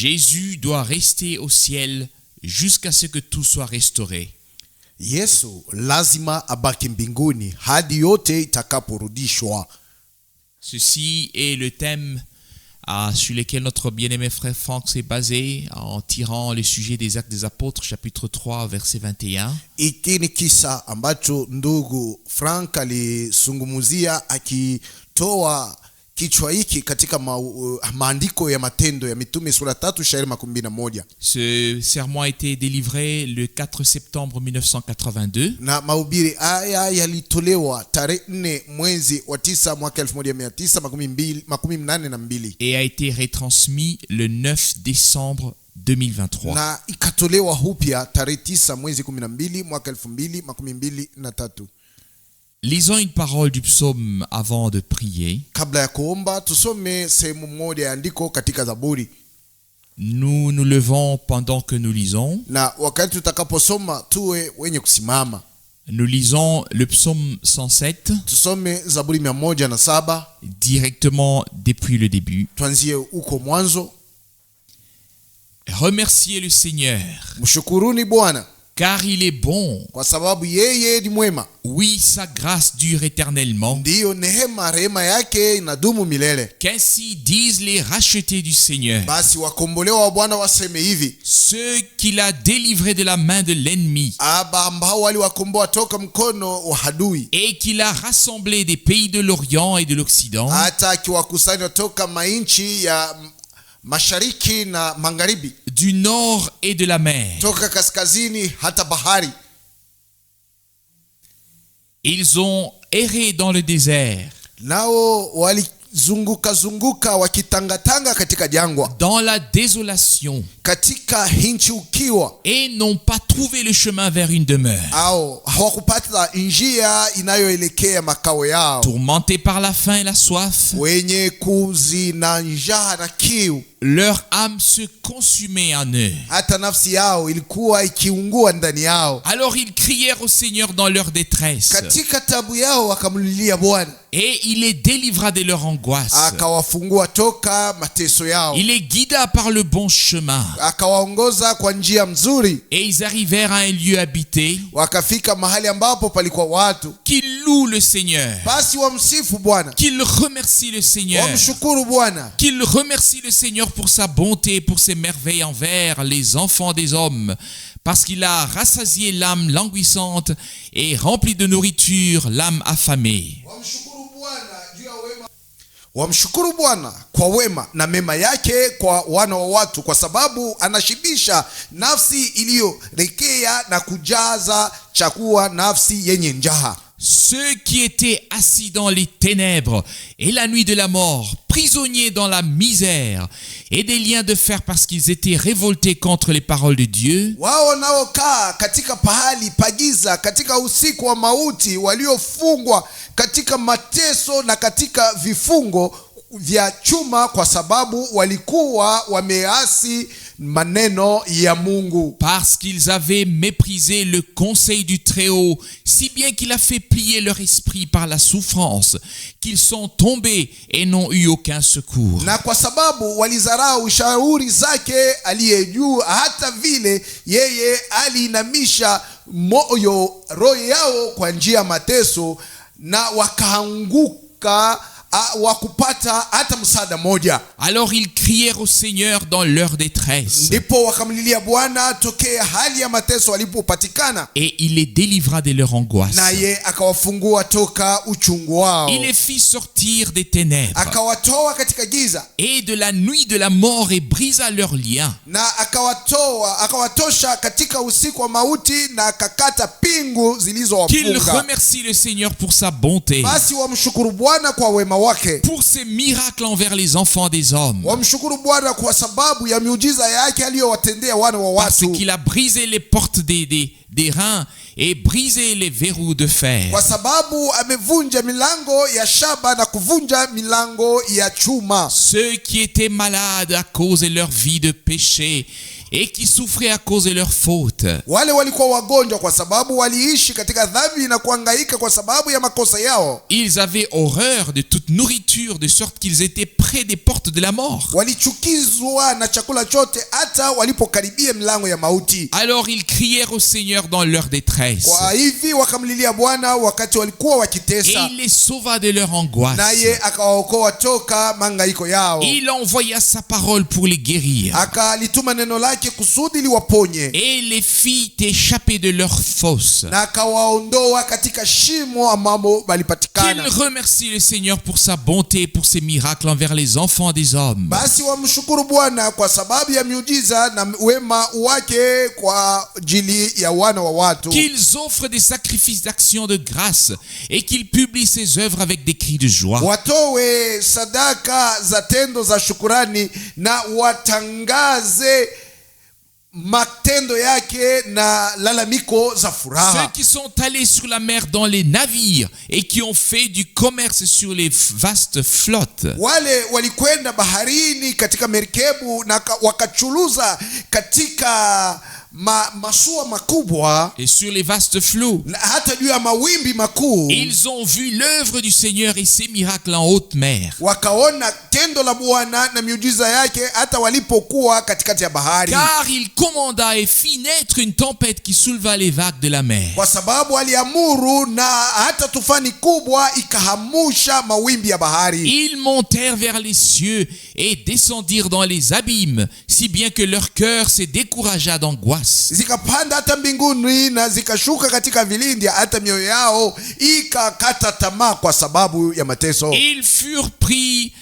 Jésus doit rester au ciel jusqu'à ce que tout soit restauré. Yesu lazima abaki mbinguni hadi yote itakaporudishwa. Ceci est le thème sur lequel notre bien-aimé frère Franck s'est basé en tirant le sujet des Actes des Apôtres, chapitre 3, verset 21. Hiki ni kisa ambacho ndugu Frank alisungumuzia akitoa kichwa hiki katika maandiko ya Matendo ya Mitume sura 3 shairi 11. Ce sermon a été délivré le 4 septembre 1982. Na mahubiri haya yalitolewa tarehe 4 mwezi wa 9 mwaka 1982 et a été retransmis le 9 décembre 2023. Na ikatolewa upya tarehe 9 mwezi 12 mwaka 2023. Lisons une parole du psaume avant de prier. Kabla ya kuomba tusome sehemu moja ya andiko katika Zaburi. Nous nous levons pendant que nous lisons. Na wakati tutakaposoma tuwe wenye kusimama. Nous lisons le psaume 107. Tusome Zaburi 107 directement depuis le début. Tuanzie uko mwanzo. Remerciez le Seigneur. Mshukuruni Bwana. Car il est bon. Kwa sababu yeye ni mwema. Oui, sa grâce dure éternellement. Ndiyo neema rehema yake inadumu milele. Qu'ainsi disent les rachetés du Seigneur. Basi wakombolewa wa Bwana waseme hivi. Ceux qu'il a délivrés de la main de l'ennemi. Aba ambao waliwakomboa toka mkono wa adui. Et qu'il a rassemblé des pays de l'Orient et de l'Occident. Hata akiwakusanya toka mainchi ya mashariki na magharibi. Du nord et de la mer. Toka kaskazini hata bahari. Ils ont erré dans le désert. Nao walizunguka wakitangatanga katika jangwa. Dans la désolation. Katika nchi ukiwa. Et n'ont pas trouvé le chemin vers une demeure. Au hawakupata njia inayoelekea makao yao. Tourmentés par la faim et la soif. Wenye kuzi na njaa na kiu. Leur âme se consumait en eux. Hata nafsi yao ilikuwa ikiungua ndani yao. Alors ils crièrent au Seigneur dans leur détresse. Katika tabu yao wakamlilia Bwana. Et il les délivra de leur angoisse. Akawafungua toka mateso yao. Il les guida par le bon chemin. Akawaongoza kwa njia mzuri. Et ils arrivèrent à un lieu habité. Wakafika mahali ambapo palikuwa watu. Qu'ils louent le Seigneur. Basi wamsifu Bwana. Qu'ils remercient le Seigneur. Wamshukuru Bwana. Qu'ils remercient le Seigneur pour sa bonté, pour ses merveilles envers les enfants des hommes, parce qu'il a rassasié l'âme languissante et rempli de nourriture l'âme affamée. Wamshukuru Bwana kwa wema na mema yake kwa wana wa watu, kwa sababu anashibisha nafsi iliyorekea na kujaza chakula nafsi yenye njaa. Ceux qui étaient assis dans les ténèbres et la nuit de la mort, prisonniers dans la misère et des liens de fer parce qu'ils étaient révoltés contre les paroles de Dieu. Wao naokaa katika pahali pagiza katika usiku wa mauti, waliofungwa katika mateso na katika vifungo vya chuma, kwa sababu walikuwa wameasi maneno ya Mungu. Parce qu'ils avaient méprisé le conseil du Très-Haut, si bien qu'il a fait plier leur esprit par la souffrance, qu'ils sont tombés et n'ont eu aucun secours. Na kwa sababu walizarau ushauri zake aliye juu, hata vile yeye aliinamisha moyo roho yao kwa njia mateso, na wakaanguka wakupata hata msaada moja. Alors ils crièrent au Seigneur dans leur détresse. Ndipo wakamlilia Bwana tokea hali ya mateso walipopatikana. Et il les délivra de leur angoisse. Naye akawafungua toka uchungu wao. Il les fit sortir des ténèbres. Akawatoa katika giza. Et de la nuit de la mort et brisa leurs liens. Na akawatosha katika usiku wa mauti na akakata pingu zilizowafunga. Qu'il remercie le Seigneur pour sa bonté. Basi wamshukuru Bwana kwa wema wake. Pour ses miracles envers les enfants des hommes. Wamshukuru Bwana kwa sababu ya miujiza yake aliyowatendea wana wa watu. Parce qu'il a brisé les portes des reins et brisé les verrous de fer. Kwa sababu amevunja milango ya shaba na kuvunja milango ya chuma. Ceux qui étaient malades à cause de leur vie de péché, et qui souffraient à cause de leurs fautes. Wale walikuwa wagonjwa kwa sababu waliishi katika dhambi na kuhangaika kwa sababu ya makosa yao. Ils avaient horreur de toute nourriture, de sorte qu'ils étaient près des portes de la mort. Walichukizwa na chakula chote hata walipokaribia milango ya mauti. Alors ils crièrent au Seigneur dans leur détresse. Kwa hivi wakamlilia Bwana wakati walikuwa Et wakitesa, il les sauva de leur angoisse. naye akawaokoa toka mangaiko yao. Il envoya sa parole pour les guérir. Akalituma neno lake kusudi liwaponye, Et les fit échapper de leur fosse. na akawaondoa katika shimo ambamo Qu'ils walipatikana. remercient le Seigneur pour sa bonté et pour ses miracles envers les enfants des hommes. Basi wamshukuru Bwana kwa sababu ya miujiza na wema wake kwa ajili ya wana wa watu. Qu'ils offrent des sacrifices d'action de grâce et qu'ils publient ses œuvres avec des cris de joie. Watowe sadaka za tendo za shukurani na watangaze matendo yake na lalamiko za Ceux furaha. qui sont allés sur la mer dans les navires et qui ont fait du commerce sur les vastes flottes. Wale walikwenda baharini katika merikebu na wakachuluza katika mashua makubwa Et sur les vastes flots. na hata juu ya mawimbi makuu. Ils ont vu l'œuvre du Seigneur et ses miracles en haute mer. Wakaona tendo la Bwana na miujiza yake hata walipokuwa katikati ya bahari. Car il commanda et fit naître une tempête qui souleva les vagues de la mer. Kwa sababu aliamuru na hata tufani kubwa ikahamusha mawimbi ya bahari. Ils montèrent vers les cieux et descendirent dans les abîmes, si bien que leur cœur se découragea d'angoisse. Zikapanda hata mbinguni na zikashuka katika vilindi, hata mioyo yao ikakata tamaa kwa sababu ya mateso. Ils furent pris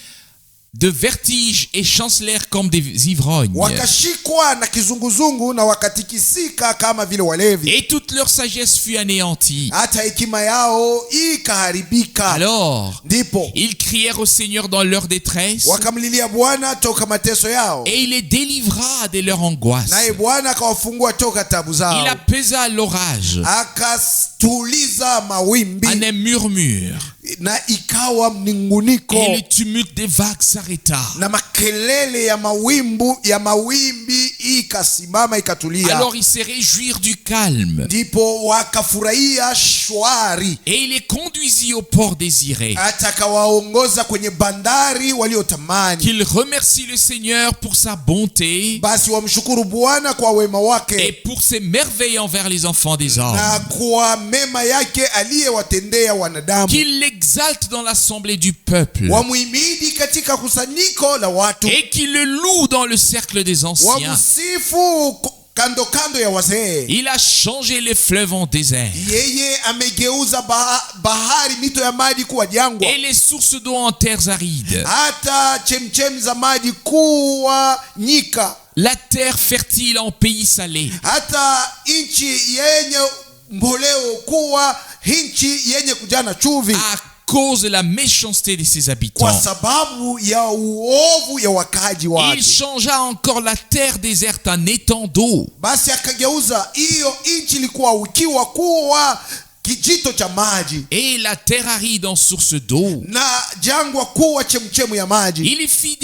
de vertige et chancelèrent comme des ivrognes. Wakashikwa na kizunguzungu na wakatikisika kama vile walevi. Et toute leur sagesse fut anéantie. Hata hekima yao ikaharibika. Alors, Ndipo ils crièrent au Seigneur dans leur détresse wakamlilia Bwana toka mateso yao, et il les délivra de leur angoisse. naye Bwana akawafungua toka tabu Il zao, apaisa l'orage akatuliza mawimbi en un murmure na ikawa mninguniko, et le tumulte des vagues s'arrêta. na makelele ya mawimbi ikasimama ikatulia. Alors ils se réjouirent du calme Ndipo wakafurahia shwari, et il les conduisit au port désiré. hata akawaongoza kwenye bandari waliotamani. Qu'ils remercient le Seigneur pour sa bonté Basi wamshukuru Bwana kwa wema et wake pour ses merveilles envers les enfants des hommes. na kwa mema yake aliyewatendea wanadamu. Qu'il l'exalte dans l'assemblée du peuple Wamuhimidi katika kusanyiko la watu, et qu'il le loue dans le cercle des anciens. wamsifu kando kando ya wazee. Il a changé les fleuves en désert Yeye amegeuza bahari, mito ya maji kuwa jangwa, et les sources d'eau en terres arides. hata chemchemi za maji kuwa nyika, La terre fertile en pays salé. hata nchi yenye mboleo kuwa nchi yenye kujaa chumvi, À cause de la méchanceté de ses kwa habitants. sababu ya uovu ya wakaji Il wake. changea encore la terre déserte en étang d'eau. Basi akageuza hiyo nchi ilikuwa ukiwa kuwa kijito cha maji, Et la terre aride en source d'eau. na jangwa kuwa chemchemu ya maji. Il y fit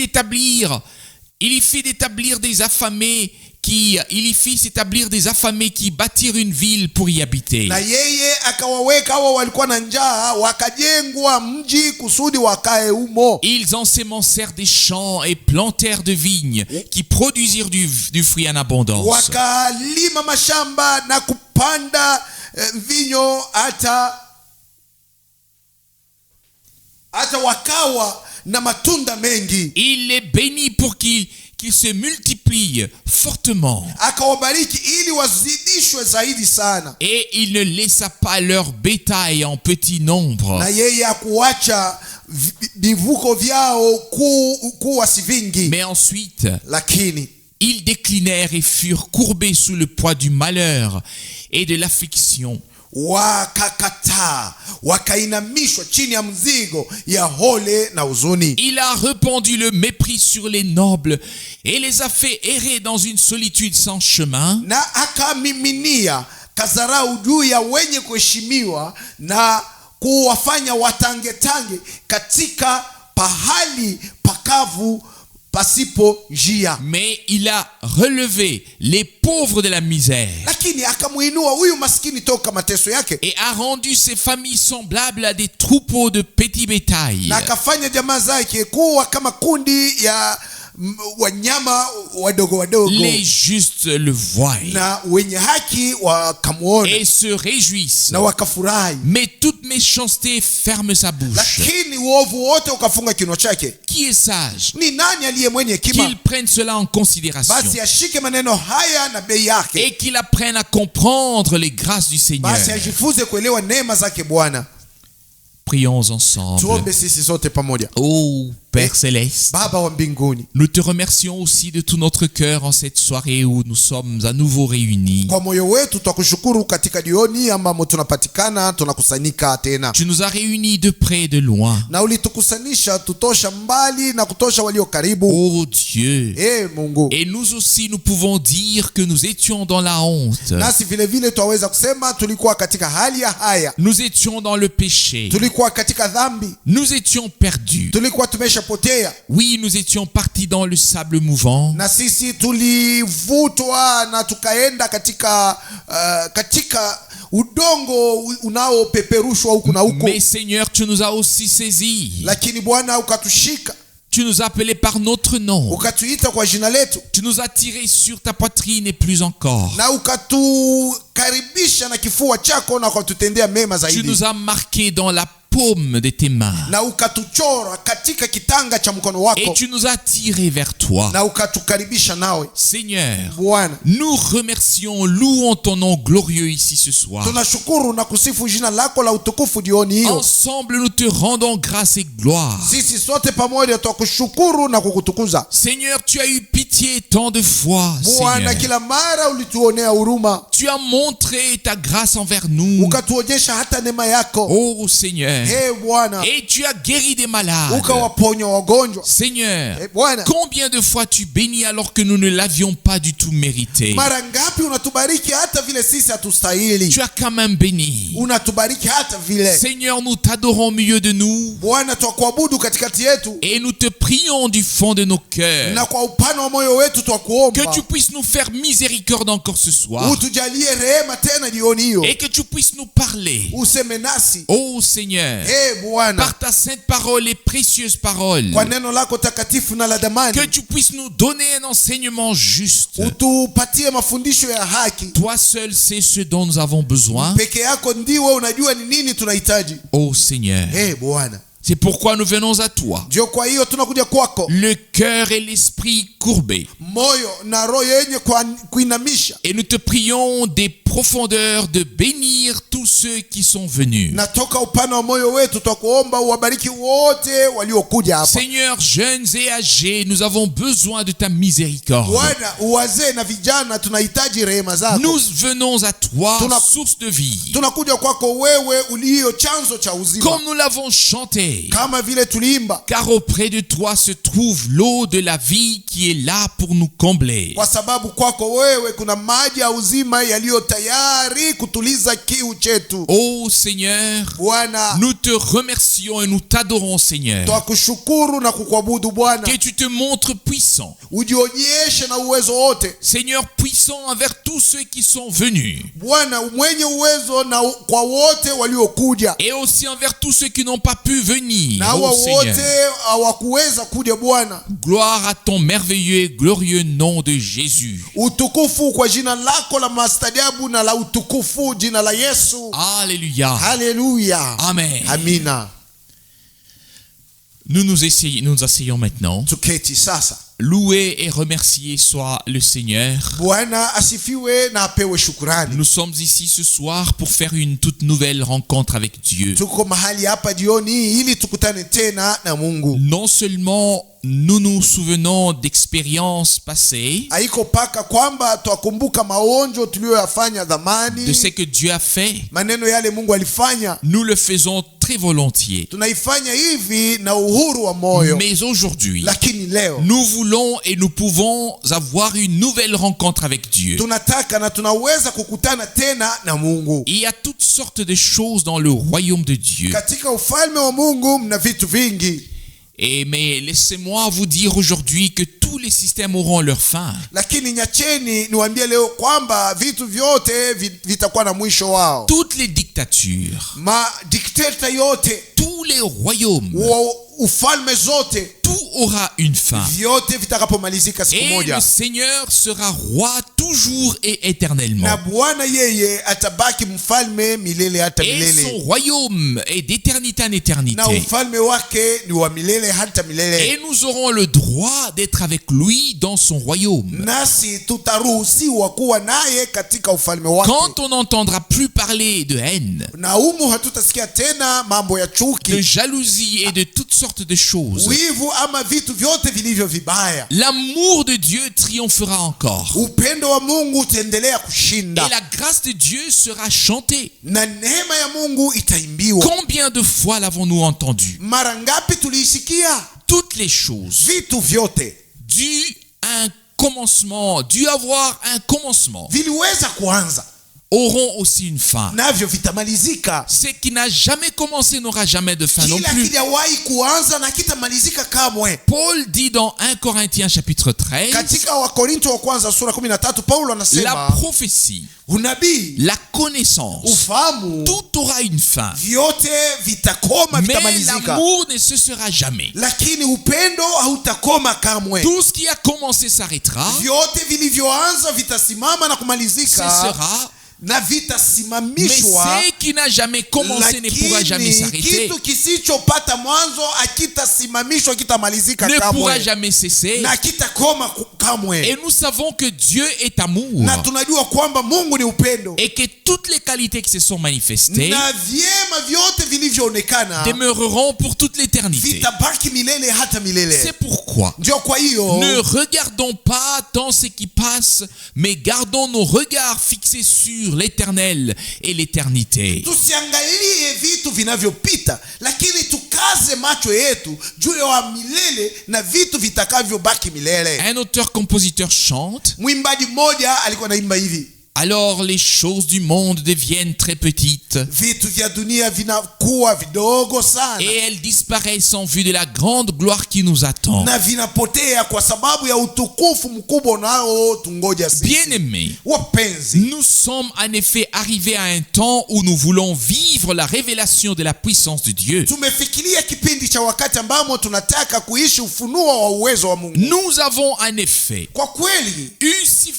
s'établir des affamés qui bâtirent une ville pour y habiter. Na yeye akawaweka hao walikuwa na njaa, wakajengwa mji kusudi wakae humo. Ils ensémencèrent des champs et plantèrent de vignes qui produisirent du fruit en abondance. Wakalima mashamba na kupanda vinyo, hata wakawa na matunda mengi. Il les bénit pour qu'ils se multiplient fortement. Akawabariki ili wazidishwe zaidi sana. Et il ne laissa pas leur bétail en petit nombre. Na yeye hakuacha vivuko vyao kuwa si vingi. Mais ensuite, Lakini ils déclinèrent et furent courbés sous le poids du malheur et de l'affliction. wakakataa, wakainamishwa chini ya mzigo ya hole na huzuni. Il a répandu le mépris sur les nobles et les a fait errer dans une solitude sans chemin. Na akamiminia kadharau juu ya wenye kuheshimiwa na kuwafanya watangetange katika pahali pakavu pasipo njia. Mais il a relevé les pauvres de la misère Lakini akamuinua huyu maskini toka mateso yake, et a rendu ses familles semblables à des troupeaux de petits bétail. na akafanya jamaa zake kuwa kama kundi ya wanyama wadogo wadogo. Les justes le voient Na wenye haki wakamuona et se réjouissent. na wakafurahi. Mais toute méchanceté ferme sa bouche. Lakini uovu wote ukafunga kinywa chake. Qui est sage? Ni nani aliye mwenye hekima? Qu'il prenne cela en considération Basi ashike maneno haya na bei yake, et qu'il apprenne à comprendre les grâces du Seigneur. basi ajifunze kuelewa neema zake Bwana. Prions ensemble. Tuombe sisi sote pamoja. Ô Père Céleste, Baba wa mbinguni, nous te remercions aussi de tout notre cœur en cette soirée où nous sommes à nouveau réunis. kwa moyo wetu twakushukuru katika jioni ambamo tunapatikana, tunakusanyika tena, Tu nous as réunis de près et de loin. na ulitukusanisha tutosha mbali na kutosha walio karibu. Ô Dieu, Mungu, et nous aussi nous pouvons dire que nous étions dans la honte. nasi vile vile twaweza kusema tulikuwa katika hali ya haya, Nous étions dans le péché. tulikuwa katika dhambi, Nous étions perdus. tulikuwa tumeshapotea, Oui, nous étions partis dans le sable mouvant. na sisi tulivutwa na tukaenda katika udongo unaopeperushwa huku na huku. Mais Seigneur, tu nous as aussi saisis. Lakini Bwana ukatushika, Tu nous as appelés par notre nom. ukatuita kwa jina letu, Tu nous as tirés sur ta poitrine et plus encore. na ukatukaribisha na kifua chako na ukatutendea mema Tu zaidi, nous as marqués dans la paume de tes mains. na ukatuchora katika kitanga cha mkono wako, Et tu nous as tirés vers toi. na ukatukaribisha nawe. Seigneur, Bwana, nous remercions, louons ton nom glorieux ici ce soir. tunashukuru na kusifu jina lako la utukufu jioni hiyo. Ensemble, nous te rendons grâce et gloire. Sisi sote pamoja twakushukuru na kukutukuza. Seigneur, tu as eu pitié tant de fois. Bwana, Seigneur. kila mara ulituonea huruma, Tu as montré ta grâce envers nous. ukatuonyesha hata neema yako. Oh Seigneur. Bwana, Et tu as guéri des malades. ukawaponya wagonjwa. Seigneur, Bwana, combien de fois tu bénis alors que nous ne l'avions pas du tout mérité. mara ngapi unatubariki hata vile sisi hatustahili. Tu as quand même béni. Unatubariki hata vile. Seigneur, nous t'adorons au milieu de nous Bwana, twakuabudu katikati yetu, et nous te prions du fond de nos cœurs na kwa upana wa moyo wetu que twakuomba tu puisses nous faire miséricorde encore ce soir utujalie rehema tena jioni hiyo, et que tu puisses nous parler. useme nasi. Oh Seigneur, Bwana, par ta sainte parole et précieuse parole, kwa neno lako takatifu na la damani, que tu puisses nous donner un enseignement juste. utupatie mafundisho ya haki. Toi seul sais ce dont nous avons besoin. Peke yako ndiwe unajua ni nini tunahitaji. Oh Seigneur, Bwana, c'est pourquoi nous venons à toi, ndio kwa hiyo tunakuja kwako, le cœur et l'esprit courbés, moyo na roho yenye kuinamisha, et nous te prions des profondeurs de bénir tous ceux qui sont venus. na toka upana wa moyo wetu twakuomba uwabariki wote waliokuja hapa. Seigneur, jeunes et âgés, nous avons besoin de ta miséricorde. Bwana, wazee na vijana tunahitaji rehema zako. Nous venons à toi, source de vie. Tunakuja kwako wewe uliyo chanzo cha uzima, Comme nous l'avons chanté, kama vile tuliimba, car auprès de toi se trouve l'eau de la vie qui est là pour nous combler. kwa sababu kwako wewe kuna maji ya uzima yaliyo tayari kutuliza kiu chetu. Oh Seigneur, Bwana, nous te remercions et nous t'adorons, Seigneur. twakushukuru na kukuabudu Bwana, Que tu te montres puissant. ujionyeshe na uwezo wote Seigneur, puissant envers tous ceux qui sont venus. Bwana, mwenye uwezo na kwa wote waliokuja, Et aussi envers tous ceux qui n'ont pas pu venir. na Oh hawa wote Seigneur, hawakuweza kuja. Bwana, gloire à ton merveilleux et glorieux nom de Jésus. utukufu kwa jina lako la maajabu na la utukufu, jina la Yesu. Alléluia. Haleluya, Amen. amina. Nous nous asseyons maintenant. Tuketi sasa. Loué et remercié soit le Seigneur. Bwana asifiwe na apewe shukrani. Nous sommes ici ce soir pour faire une toute nouvelle rencontre avec Dieu. Tuko mahali hapa jioni ili tukutane tena na Mungu. Non seulement nous nous souvenons d'expériences passées, Haiko paka kwamba twakumbuka maonjo tuliyoyafanya zamani, de ce que Dieu a fait, maneno yale Mungu alifanya, nous le faisons très volontiers. tunaifanya hivi na uhuru wa moyo. Mais aujourd'hui, Lakini leo nous voulons et nous pouvons avoir une nouvelle rencontre avec Dieu. tunataka na tunaweza kukutana tena na Mungu. Il y a toutes sortes de choses dans le royaume de Dieu. Katika ufalme wa Mungu mna vitu vingi. Mais laissez-moi vous dire aujourd'hui que tous les systèmes auront leur fin. Lakini nyacheni niwaambie leo kwamba vitu vyote vitakuwa na mwisho wao. Toutes les dictatures, Madikteta yote, tous les royaumes, ufalme zote, tout aura une fin. vyote vitakapomalizika siku Et le moja. Seigneur sera roi toujours et éternellement. Na Bwana yeye atabaki mfalme milele hata Et milele. son royaume est d'éternité en Na éternité. ufalme wake ni wa milele hata Et milele. nous aurons le droit d'être avec lui dans son royaume. Nasi tutaruhusiwa kuwa naye katika ufalme wake. Quand on n'entendra plus parler de haine, Na humu hatutasikia tena mambo ya de chuki, jalousie et de toutes sortes de choses. wivu ama vitu vyote vilivyo vibaya. L'amour de Dieu triomphera encore. Upendo wa Mungu utaendelea Et kushinda la grâce de Dieu sera chantée. na neema ya Mungu itaimbiwa. Combien de fois l'avons-nous entendu? Mara ngapi tuliisikia? Toutes les choses Vitu vyote dû un commencement, dû avoir un commencement, viliweza kuanza auront aussi une fin. navyo vitamalizika. Ce qui n'a jamais commencé n'aura jamais de fin non Kila plus. kiliwahi kuanza na kitamalizika kamwe. Paul dit dans 1 Corinthiens chapitre 13, Katika Wakorinto wa kwanza sura 13 Paulo la anasema prophétie, unabii, la connaissance, ufahamu, tout aura une fin. vyote vitakoma, Mais vitamalizika. l'amour ne cessera jamais. Lakini upendo hautakoma kamwe. Tout ce qui a commencé s'arrêtera, Vyote vilivyoanza vitasimama na kumalizika cessera, na mais vitasimamishwa. ce qui n'a jamais commencé ne pourra jamais Lakini s'arrêter, kitu kisichopata mwanzo akitasimamishwa, kitamalizika ne pourra kamwe jamais cesser. na kitakoma kamwe. Et nous savons que Dieu est amour Na tunajua kwamba Mungu ni upendo, et que toutes les qualités qui se sont manifestées na vyema vyote vilivyoonekana demeureront pour toute l'éternité. vitabaki milele hata milele. C'est pourquoi Ndio kwa hiyo ne regardons pas tant ce qui passe, mais gardons nos regards fixés sur l'éternel et l'éternité. tusiangalie vitu vinavyopita, lakini tukaze macho yetu juu ya milele na vitu vitakavyobaki milele. Un auteur-compositeur chante: Mwimbaji mmoja alikuwa naimba hivi: alors les choses du monde deviennent très petites vitu vya dunia vinakuwa vidogo sana et elles disparaissent en vue de la grande gloire qui nous attend. na vinapotea kwa sababu ya utukufu mkubwa nao tungoja sisi. Bien-aimés, Wapenzi, nous sommes en effet arrivés à un temps où nous voulons vivre la révélation de la puissance de Dieu. tumefikiria kipindi cha wakati ambamo tunataka kuishi ufunuo wa uwezo wa Mungu. Nous avons en effet Kwa kweli eu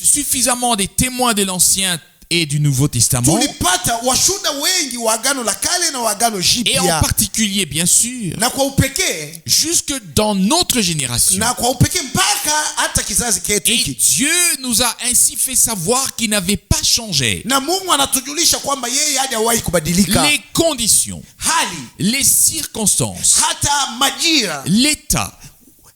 suffisamment des témoins de l'Ancien et du Nouveau Testament, tulipata washuhuda wengi wa Agano la Kale na wa Agano et en Jipya, particulier bien sûr na kwa upekee jusque dans notre génération. na kwa upekee mpaka hata kizazi chetu Et hiki. Dieu nous a ainsi fait savoir qu'il n'avait pas changé Na Mungu anatujulisha kwamba yeye hajawahi kubadilika. les conditions, Hali, les circonstances, hata majira, l'état,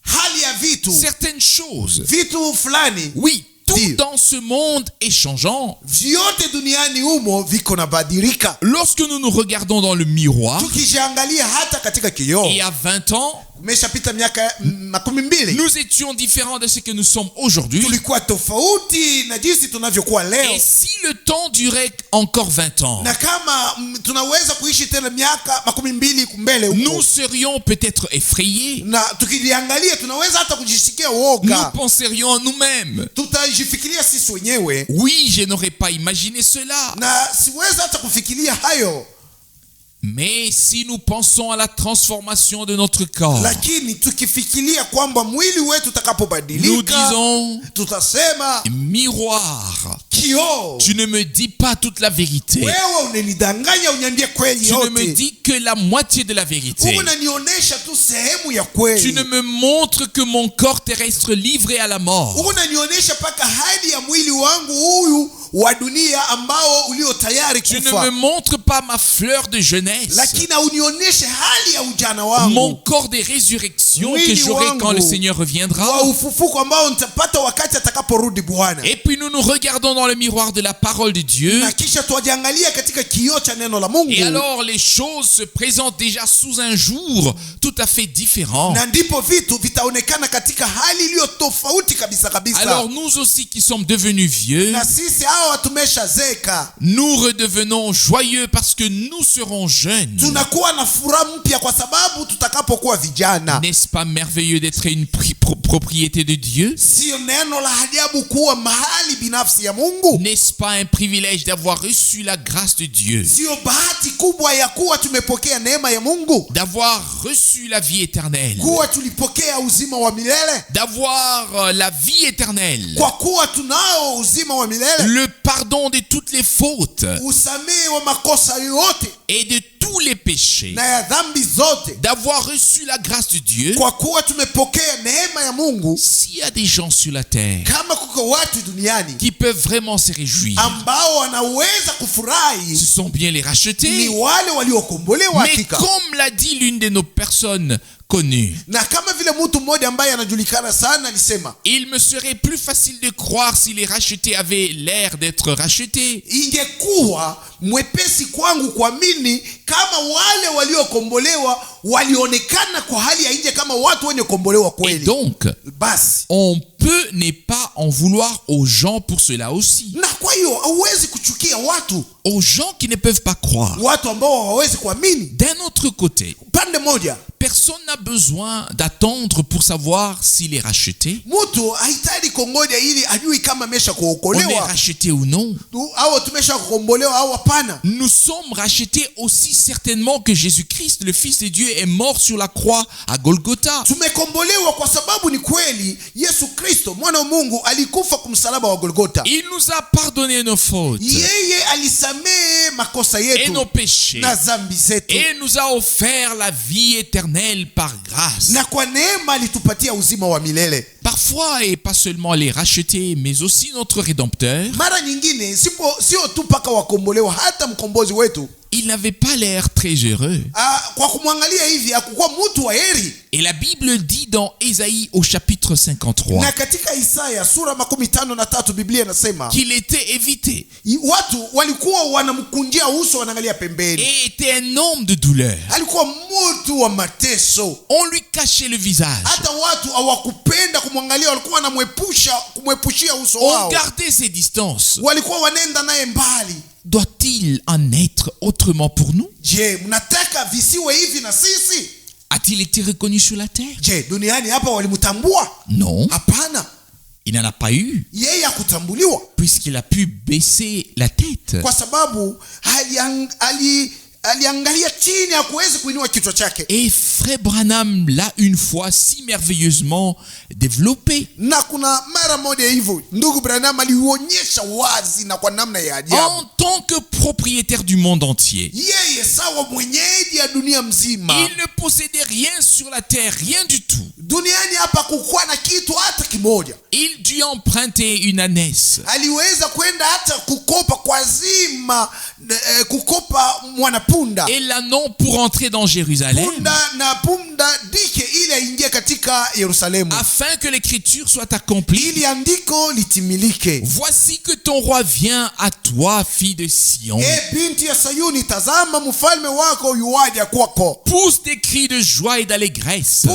hali ya certaines choses. vitu fulani, Oui, tout Dire. dans ce monde est changeant. vyote duniani humo viko na badilika. Lorsque nous nous regardons dans le miroir, Tukijiangalia hata katika kioo, il y a 20 ans, umeshapita miaka 12, nous étions différents de ce que nous sommes aujourd'hui. tulikuwa tofauti na jinsi tunavyokuwa leo. Et si le temps durait encore 20 ans, Na kama tunaweza kuishi tena miaka 12 mbele nous huko, serions peut-être effrayés. na tukijiangalia tunaweza hata kujisikia Nous uoga, penserions en nous-mêmes. tutajifikiria sisi wenyewe, Oui, je n'aurais pas imaginé cela. na siweza hata kufikiria hayo. Mais si nous pensons à la transformation de notre corps, Lakini tukifikiria kwamba mwili wetu nous utakapobadilika, disons: tutasema miroir, kioo, tu ne me dis pas toute la vérité. wewe unanidanganya, uniambie kweli Tu ne me yote, dis que la moitié de la vérité. unanionyesha tu sehemu ya Tu kweli, ne me montres que mon corps terrestre livré à la mort. unanionyesha mpaka hadi ya mwili wangu huyu wa dunia ambao ulio tayari Tu ne me kufa, montres pas ma fleur de jeunesse, lakini unionyeshe hali ya ujana mon wangu corps des résurrections que Mwili j'aurai wangu quand le Seigneur reviendra. wa ufufuko ambao nitapata wakati atakaporudi Bwana. Et puis nous nous regardons dans le miroir de la parole de Dieu. Na kisha tuwajiangalia katika kioo cha neno la Mungu, Et alors les choses se présentent déjà sous un jour tout à fait différent. na ndipo vitu vitaonekana katika hali iliyo tofauti kabisa kabisa. Alors nous aussi qui sommes devenus vieux, Na sisi hao ingawa tumeshazeka, nous redevenons joyeux parce que nous serons jeunes. tunakuwa na furaha mpya kwa sababu tutakapokuwa vijana. N'est-ce pas merveilleux d'être une propriété de Dieu? Sio neno la ajabu kuwa mahali binafsi ya Mungu? N'est-ce pas un privilège d'avoir reçu la grâce de Dieu? Sio bahati kubwa ya kuwa tumepokea neema ya Mungu? D'avoir reçu la vie éternelle? Kuwa tulipokea uzima wa milele? D'avoir la vie éternelle? Kwa kuwa tunao uzima wa milele? Le pardon de toutes les fautes Usamehe wa makosa yote et de tous les péchés? na ya dhambi zote? D'avoir reçu la grâce de Dieu? Kwa kuwa tumepokea neema ya Mungu? S'il y a des gens sur la terre Kama kuko watu duniani qui peuvent vraiment se réjouir, ambao wanaweza kufurahi, ce sont bien les ni rachetés. wale waliokombolewa Mais hakika. comme l'a dit l'une de nos personnes connues, Na kama vile mtu mmoja ambaye anajulikana sana alisema, il me serait plus facile de croire si les rachetés avaient l'air d'être rachetés ingekuwa mwepesi kwangu kuamini kama wale waliokombolewa walionekana kwa hali ya nje kama watu wenye kombolewa et kweli. donc Basi on peut ne pas en vouloir aux gens pour cela aussi, na kwa hiyo hauwezi kuchukia watu, aux gens qui ne peuvent pas croire. watu ambao hawawezi kuamini. D'un autre côté, Pande moja, personne n'a besoin d'attendre pour savoir s'il est racheté. mtu hahitaji kongoja ili ajui kama amesha On est kuokolewa racheté ou non. au tumesha kukombolewa au hapana. Nous sommes rachetés aussi certainement que Jésus-Christ, le Fils de Dieu, est mort sur la croix à Golgotha. Tumekombolewa kwa sababu ni kweli Yesu Kristo mwana wa Mungu alikufa kumsalaba wa Golgota. Il nous a pardonné nos fautes Yeye alisamehe makosa et yetu nos péchés na dhambi zetu, et nous a offert la vie éternelle par grâce. na kwa neema alitupatia uzima wa milele. Parfois, et pas seulement les rachetés, mais aussi notre Rédempteur, Mara nyingine sio tu paka wakombolewa, hata mkombozi wetu il n'avait pas l'air très heureux. kwa kumwangalia hivi hakukuwa mtu wa heri. Et la Bible dit dans Ésaïe au chapitre 53 Na katika Isaya sura 53 Biblia inasema qu'il était évité watu walikuwa wanamkunjia uso, wanaangalia pembeni. et était un homme de douleur. Alikuwa mtu wa mateso, On lui cachait le visage. hata watu hawakupenda kumwangalia, walikuwa kumwepushia uso On wao, gardait ses distances. walikuwa wanaenda naye mbali. Doit-il en être autrement pour nous? Je, mnataka visiwe hivi na sisi? A-t-il été reconnu sur la terre? Je, duniani hapa walimtambua? Non, Hapana, il n'en a pas eu, yeye hakutambuliwa puisqu'il a pu baisser la tête. kwa sababu aliangalia chini, hakuwezi kuinua kichwa chake. Et Frère Branham l'a une fois si merveilleusement développé. Na kuna mara moja hivyo ndugu Branham alionyesha wazi na kwa namna ya En ajabu, tant que propriétaire du monde entier, yeye sawa mwenyeji ya dunia mzima. il ne possédait rien sur la terre, rien du tout. Duniani hapa kukuwa na kitu hata kimoja. Il dut emprunter une ânesse. Aliweza kwenda hata kukopa kwa zima, kukopa mwanapunda, Et l'ânon pour entrer dans Jérusalem, punda dike ili aingie katika Yerusalemu, afin que l'écriture soit accomplie. ili andiko litimilike. Voici que ton roi vient à toi, fille de Sion. Binti ya Sayuni, tazama mfalme wako yuaja kwako. Pousse des cris de joie et d'allégresse,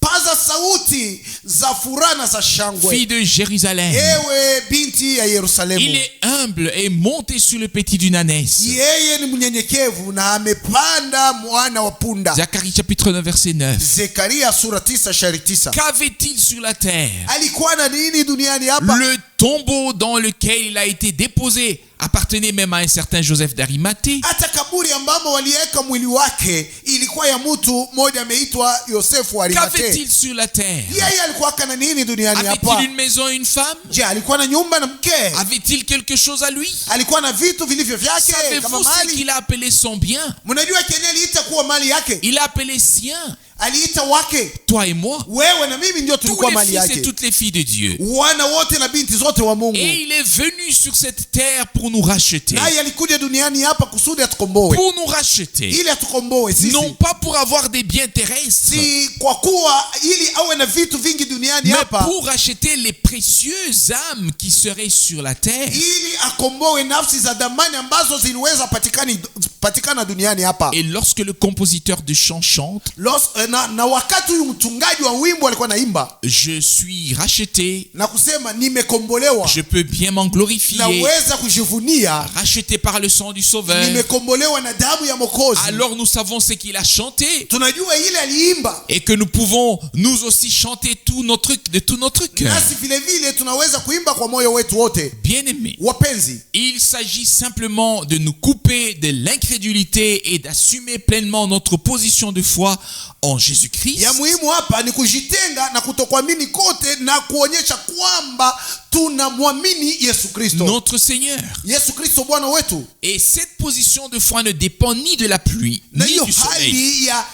Paza sauti za furaha na za shangwe, fille de Jérusalem. ewe binti ya Yerusalemu. Il est humble et monté sur le petit d'une ânesse. Yeye ni mnyenyekevu na amepanda mwana wa punda. Zacharie chapitre 9 verset 9. Zekaria sura 9 shairi 9. Qu'avait-il sur la terre? Alikuwa na nini duniani hapa? Le tombeau dans lequel il a été déposé appartenait même à un certain Joseph d'Arimathée. Hata kaburi ambamo waliweka mwili wake ilikuwa ya mtu mmoja ameitwa Yosefu wa Arimathea. Qu'avait-il sur la terre? Yeye alikuwa kana nini duniani hapa? Avait-il une maison et une femme? Je, alikuwa na nyumba na mke? Avait-il quelque chose à lui? Alikuwa na vitu vilivyo vyake kama Savez-vous ce mali? qu'il a appelé son bien? Mnajua kenye aliita kuwa mali yake? Il a appelé sien. Aliita wake. Toi et moi, Wewe na mimi ndio tous tulikuwa les mali fils et yake. toutes les filles de Dieu. Wana wote na binti zote wa Mungu. Et il est venu sur cette terre pour nous racheter. Naye alikuja duniani hapa kusudi atukomboe. Pour nous racheter. Ili atukomboe sisi. Non pas pour avoir des biens terrestres, Si kwa kuwa ili awe na vitu vingi duniani duniani mais hapa pour racheter les précieuses âmes qui seraient sur la terre. ili akomboe nafsi za damani ambazo ziliweza patikana duniani hapa. Et lorsque le compositeur de chant chante, Na wakati huyu mtungaji wa wimbo alikuwa naimba je suis racheté, na kusema nimekombolewa, je peux bien m'en glorifier, naweza kujivunia racheté par le sang du Sauveur. nimekombolewa na damu ya Mwokozi. Alors nous savons ce qu'il a chanté Tunajua ile aliimba, et que nous pouvons nous aussi chanter de tout notre cœur. nasi vile vile tunaweza kuimba kwa moyo wetu wote. Bien-aimés, Wapenzi, il s'agit simplement de nous couper de l'incrédulité et d'assumer pleinement notre position de foi en Jésus-Christ. ya muhimu hapa ni kujitenga na kutokuamini kote na kuonyesha kwamba tunamwamini Yesu Kristo. Notre Seigneur. Yesu Kristo Bwana wetu. Et cette position de foi ne dépend ni de la pluie, Na ni hiyo du soleil. hali ya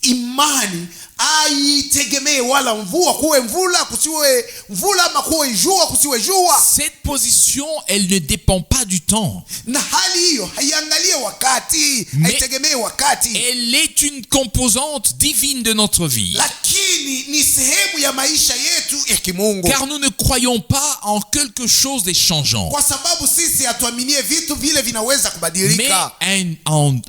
imani aitegemee wala mvua, kuwe mvula kusiwe mvula, ama kuwe jua kusiwe jua. Cette position, elle ne dépend pas du temps. Na hali hiyo haiangalie wakati, haitegemee wakati, Elle est une composante divine de notre vie. lakini ni sehemu ya maisha yetu ya kimungu. Car nous ne croyons pas en quelque chose de changeant, Kwa sababu sisi hatuaminie vitu vile vinaweza mais kubadilika, en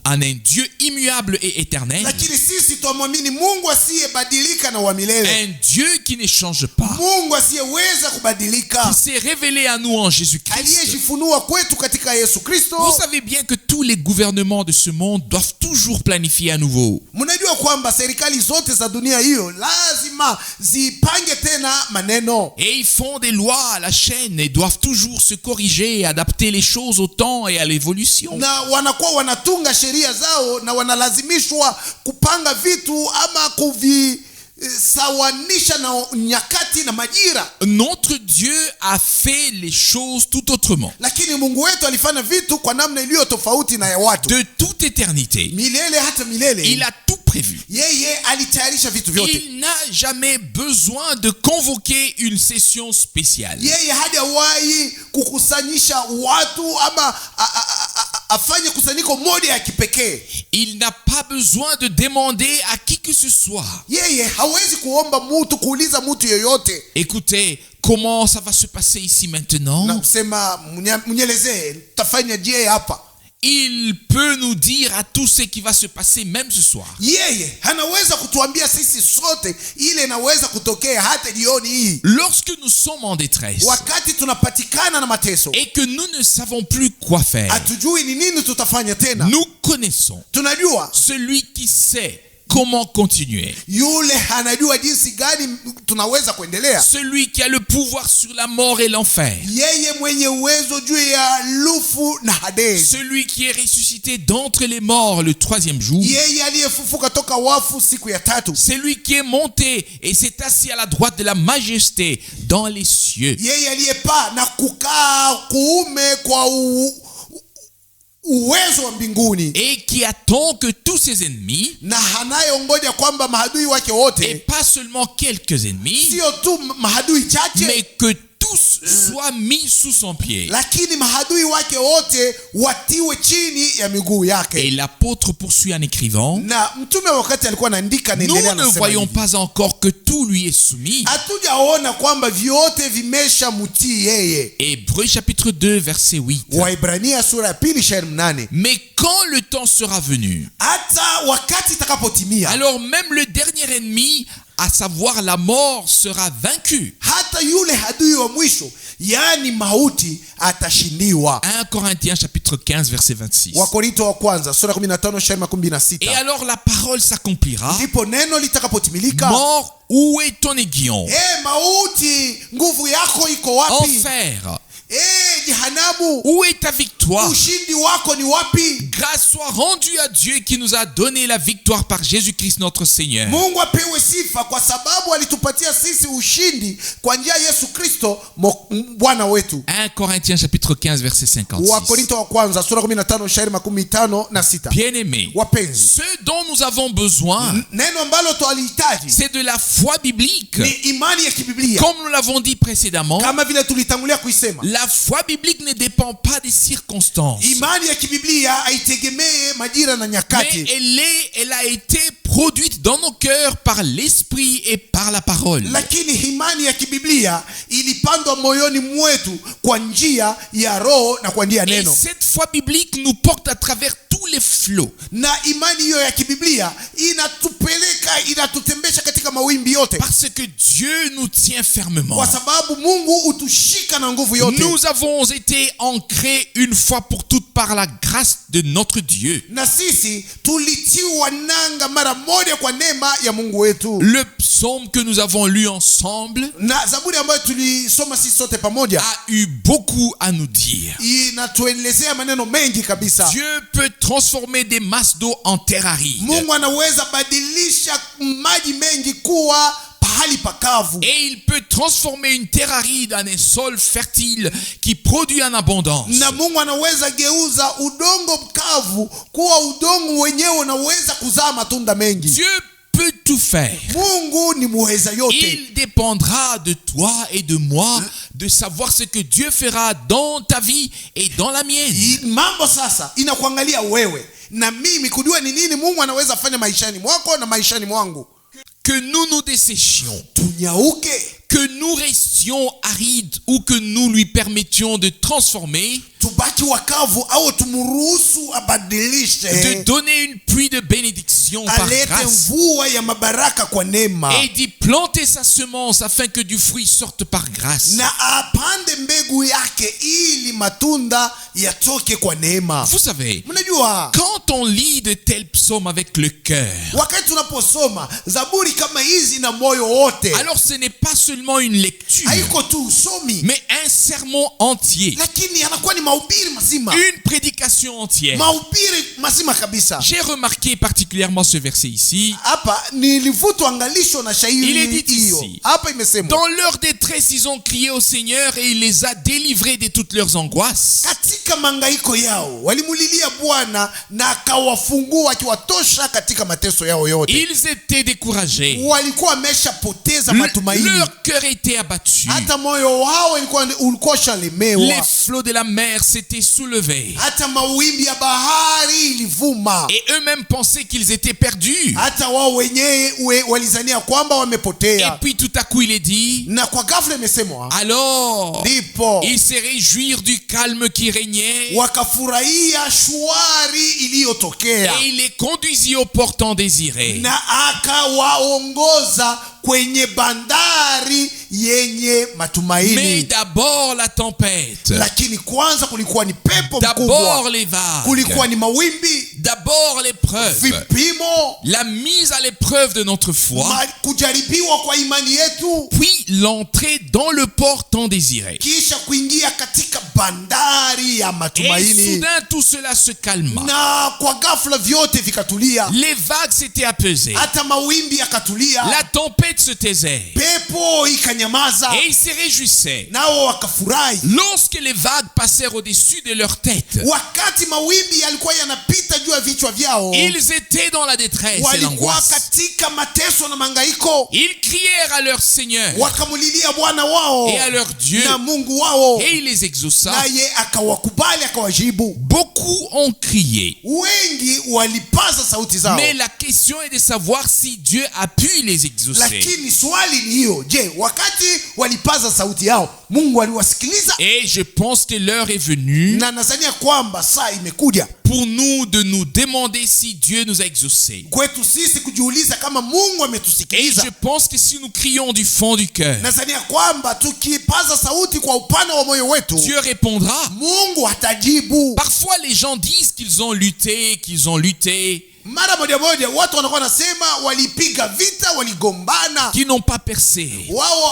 un Dieu immuable et éternel. lakini sisi tuamwamini Mungu asiyebadilika na wa milele, Un Dieu qui ne change pas, Mungu asiyeweza kubadilika, qui s'est révélé à nous en Jésus-Christ. aliyejifunua kwetu katika Yesu Kristo. Vous savez bien que tous les gouvernements de ce monde doivent toujours planifier à nouveau. Mnajua kwamba serikali zote za dunia hiyo lazima zipange tena maneno, Et ils font des lois à la chaîne et doivent toujours se corriger et adapter les choses au temps et à l'évolution. na wanakuwa wanatunga sheria zao na wanalazimishwa kupanga vitu ama kuvisawanisha na nyakati na majira. Notre Dieu a fait les choses tout autrement. Lakini Mungu wetu alifanya vitu kwa namna iliyo tofauti na ya watu. De toute éternité, Milele hata milele, il a tout prévu. yeye alitayarisha vitu vyote. Il n'a jamais besoin de convoquer une session spéciale. Yeye hajawahi kukusanyisha watu ama afanye kusanyiko moja ya kipekee. Il n'a pas besoin de demander à qui que ce soit. Yeye hawezi kuomba mtu, kuuliza mtu yoyote Écoutez, comment ça va se passer ici maintenant? na kusema mnyelezee tafanya je hapa. Il peut nous dire à tout ce qui va se passer même ce soir. Yeye anaweza kutuambia sisi sote ile inaweza kutokea hata jioni hii, Lorsque nous sommes en détresse wakati tunapatikana na mateso, et que nous ne savons plus quoi faire, hatujui ni nini tutafanya tena. nous connaissons Tunajua celui qui sait comment continuer, yule anajua jinsi gani tunaweza kuendelea, celui qui a le pouvoir sur la mort et l'enfer, yeye mwenye uwezo juu ya lufu na Hadesi, celui qui est ressuscité d'entre les morts le troisième jour, yeye aliyefufuka toka wafu siku ya tatu, celui qui est monté et s'est assis à la droite de la majesté dans les cieux, yeye aliyepaa na kukaa kuume kwa uwezo wa mbinguni, et qui attend que tous ses ennemis, na anayongoja kwamba mahadui wake et wote, pas seulement quelques ennemis, sio tu mahadui mais chache, que tous soient mis sous son pied. lakini mahadui wake wote watiwe chini ya miguu Et yake. l'apôtre poursuit en écrivant, Na mtume wakati alikuwa anaandika, nous anaendelea ne anasema voyons hivi, pas encore que tout lui est soumis. hatujaona kwamba vyote vimesha mtii yeye. Hébreux chapitre 2 verset 8. Waibrania sura ya 2:8. Mais quand le temps sera venu, Hata wakati itakapotimia, alors même le dernier ennemi, à savoir la mort, sera vaincu. hata yule adui wa mwisho, yaani mauti, atashindiwa. 1 Corinthiens chapitre 15 verset 26. Wakorinto wa kwanza sura 15:16. Et alors la parole s'accomplira. Ndipo neno litakapotimilika. Mort, où est ton aiguillon? Mauti, nguvu yako iko wapi? Enfer, Jehanamu, où est ta victoire? ushindi wako ni wapi? Grâce soit rendue à Dieu qui nous a donné la victoire par Jésus-Christ notre Seigneur. Mungu apewe sifa kwa sababu alitupatia sisi ushindi kwa njia ya Yesu Kristo Bwana wetu. 1 Corinthiens chapitre 15 verset 56. Wakorinto wa kwanza sura 15:56. Bien-aimés, Wapenzi, ce dont nous avons besoin, neno ambalo twalihitaji c'est de la foi biblique. ni imani ya kibiblia. Comme nous l'avons dit précédemment, Kama vile tulitangulia kuisema, la foi biblique ne dépend pas des circonstances. imani ya kibiblia usitegemee majira na mais nyakati, elle a été produite dans nos cœurs par l'esprit et par la parole. lakini imani ya kibiblia ilipandwa moyoni mwetu kwa njia ya roho na kwa njia ya Et neno. cette foi biblique nous porte à travers tous les flots. Na imani hiyo ya kibiblia inatutembesha katika mawimbi yote, Parce que Dieu nous tient fermement. kwa sababu Mungu utushika na nguvu yote. Nous avons été ancrés une fois pour toutes par la grâce de notre Dieu. Na sisi tulitiwa nanga mara moja kwa neema ya Mungu wetu. Le psaume que nous avons lu ensemble Na zaburi ambayo tulisoma sisi sote pamoja a eu beaucoup à nous dire. inatuelezea maneno mengi kabisa. Dieu peut transformer des masses d'eau en terre aride. Mungu anaweza badilisha maji mengi kuwa pahali pakavu, Et il peut transformer une terre aride en un sol fertile qui produit en abondance. na Mungu anaweza geuza udongo mkavu kuwa udongo wenyewe unaweza kuzaa matunda mengi. Dieu peut tout faire. Mungu ni muweza yote. Il dépendra de toi et de moi de savoir ce que Dieu fera dans ta vie et dans la mienne. Mambo sasa inakuangalia wewe na mimi kujua ni nini Mungu anaweza fanya maishani mwako na maishani mwangu. Que nous nous desséchions, Tunyauke, que nous restions arides ou que nous lui permettions de transformer, tubaki wakavu au tumruhusu de abadilishe, donner une pluie de bénédiction par alete grâce mvua ya mabaraka kwa neema, et d'y planter sa semence afin que du fruit sorte par grâce. na apande mbegu yake ili matunda yatoke kwa neema. Vous savez, Mnajua, quand on lit de tels psaumes avec le cœur, wakati tunaposoma zaburi kama hizi na moyo wote, alors ce n'est pas seulement une lecture, haiko tu usomi, mais un sermon entier, lakini anakuwa ni mahubiri mazima, une prédication entière. mahubiri mazima kabisa. J'ai remarqué particulièrement ce verset ici. Hapa nilivutwa angalisho na Il est shairi dit hiyo. ici, Hapa imesemwa, dans leur détresse, ils ont crié au Seigneur et il les a délivrés de toutes leurs angoisses. katika mangaiko yao walimulilia Bwana na akawafungua akiwatosha katika mateso yao yote. Ils étaient découragés. Walikuwa wameshapoteza matumaini, Leur cœur était abattu. hata moyo wao ulikuwa Les shalemewa, flots de la mer s'étaient soulevés. hata mawimbi ya bahari ilivuma, Et eux-mêmes pensaient qu'ils étaient perdus. hata wao wenyewe walizania kwamba Et wamepotea. puis tout à coup il est dit, Na kwa ghafla imesemwa, alors ndipo ils se réjouirent du calme qui régnait wakafurahia shwari iliyotokea, et il les conduisit au port tant désiré. na akawaongoza kwenye bandari yenye Mais matumaini. d'abord la tempête, Lakini kwanza kulikuwa ni pepo d'abord mkubwa, les vagues, kulikuwa ni mawimbi, d'abord l'épreuve, vipimo, la mise à l'épreuve de notre foi, kujaribiwa kwa imani yetu, puis l'entrée dans le port tant désiré. kisha kuingia katika bandari ya Et matumaini. soudain tout cela se calma. Na kwa ghafla vyote vikatulia, Les vagues s'étaient apaisées. hata mawimbi yakatulia, La tempête se taisait. pepo ikanyamaza, Et ils se réjouissaient. nao wakafurahi. Lorsque les vagues passèrent au-dessus de leur tête, Wakati mawimbi yalikuwa yanapita juu ya vichwa vyao, ils étaient dans la détresse et walikuwa l'angoisse. katika mateso na mangaiko, Ils crièrent à leur Seigneur wakamulilia Bwana wao et à leur Dieu, na Mungu wao, et il les exauça. naye akawakubali akawajibu. Beaucoup ont crié. Wengi walipaza sauti zao, Mais la question est de savoir si Dieu a pu les exaucer. lakini swali ni hiyo, je, wakati walipaza sauti yao Mungu aliwasikiliza? Et je pense que l'heure est venue Na nadhania kwamba saa imekuja pour nous de nous demander si Dieu nous a exaucés. kwetu sisi kujiuliza kama Mungu Et ametusikiliza. je pense que si nous crions du fond du cœur, Nadhania kwamba tukipaza sauti kwa upana wa moyo wetu, Dieu répondra. Mungu atajibu. Parfois les gens disent qu'ils ont lutté, Mara moja moja watu wanakuwa nasema walipiga vita, waligombana, qui n'ont pas percé wao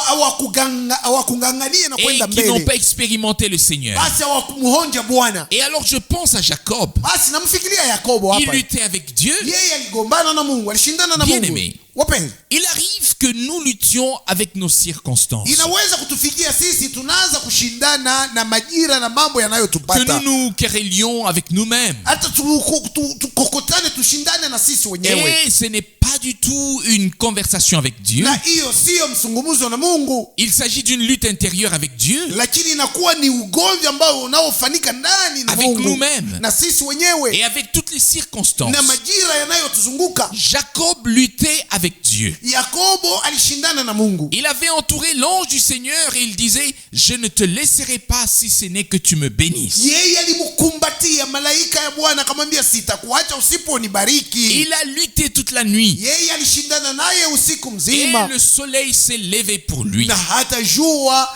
hawakungangania na et kwenda qui n'ont mbele, pas expérimenté le Seigneur. basi hawakumuhonja Bwana. Et alors je pense à Jacob. Basi namfikiria Yakobo Il hapa, luttait avec Dieu. yeye aligombana na Mungu, alishindana na Bien Mungu. aimé. Wapenzi, Il arrive que nous luttions avec nos circonstances, inaweza kutufikia sisi tunaanza kushindana na majira na mambo que yanayotupata, nous nous querellions avec nous-mêmes. hata tukokotane, tushindane na sisi wenyewe. Et ce n'est pas pas du tout une conversation avec Dieu. na hiyo siyo msungumuzo na Mungu, Il s'agit d'une lutte intérieure avec Dieu, lakini inakuwa ni ugomvi ambao unaofanyika ndani na avec Mungu nous-mêmes na sisi wenyewe et avec toutes les circonstances. na majira yanayotuzunguka. Jacob luttait avec Dieu. Yakobo alishindana na Mungu. Il avait entouré l'ange du Seigneur et il disait, je ne te laisserai pas si ce n'est que tu me bénisses. Yeye alimkumbatia malaika ya Bwana akamwambia, sitakuacha usiponibariki. Il a lutté toute la nuit Yeye alishindana naye usiku et mzima, le soleil s'est levé pour lui. na hata jua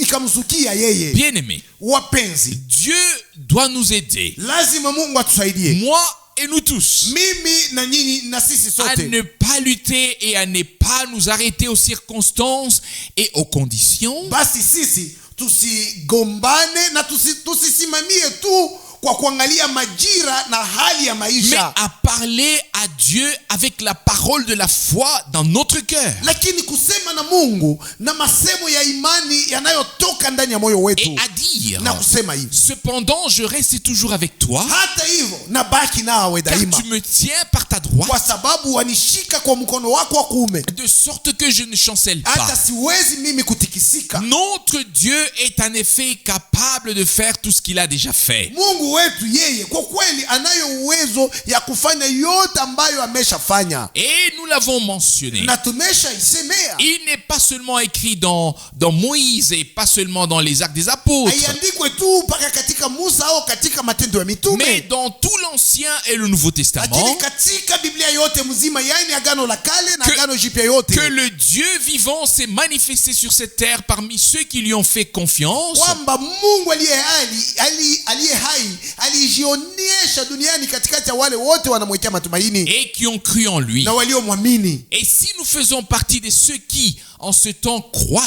ikamzukia yeye. Bien-aimés, Wapenzi, Dieu doit nous aider, lazima Mungu atusaidie, moi et nous tous, mimi na nyinyi na sisi à sote, ne pas lutter et à ne pas nous arrêter aux circonstances et aux conditions, basi sisi tusigombane na tusisimamie tu kwa kuangalia majira na hali ya mais maisha, à parler à Dieu avec la parole de la foi dans notre cœur. lakini kusema na Mungu na masemo ya imani yanayotoka ndani ya moyo Et wetu, à dire, na kusema hivi, cependant je reste toujours avec toi, hata hivyo nabaki nawe car daima, tu me tiens par ta droite, kwa sababu wanishika kwa mkono wako wa kuume, de sorte que je ne chancelle hata pas. siwezi mimi kutikisika. Notre Dieu est en effet capable de faire tout ce qu'il a déjà fait. Mungu wetu yeye kwa kweli anayo uwezo ya kufanya yote ambayo ameshafanya, Et nous l'avons mentionné. na tumeshaisemea. Il n'est pas seulement écrit dans Moïse et pas seulement dans les Actes des Apôtres, Haiandikwe tu mpaka katika Musa au katika Matendo ya mais Mitume, dans tout l'Ancien et le Nouveau lakini Testament, katika Biblia yote mzima, yani Agano la Kale na Que- Agano Jipya yote, que le Dieu vivant s'est manifesté sur cette terre parmi ceux qui lui ont fait confiance, kwamba Mungu aliye hai alijionyesha duniani katikati ya wale wote wanamwekea matumaini et qui ont cru en lui. na waliomwamini. Et si nous faisons partie de ceux qui, en ce temps, croient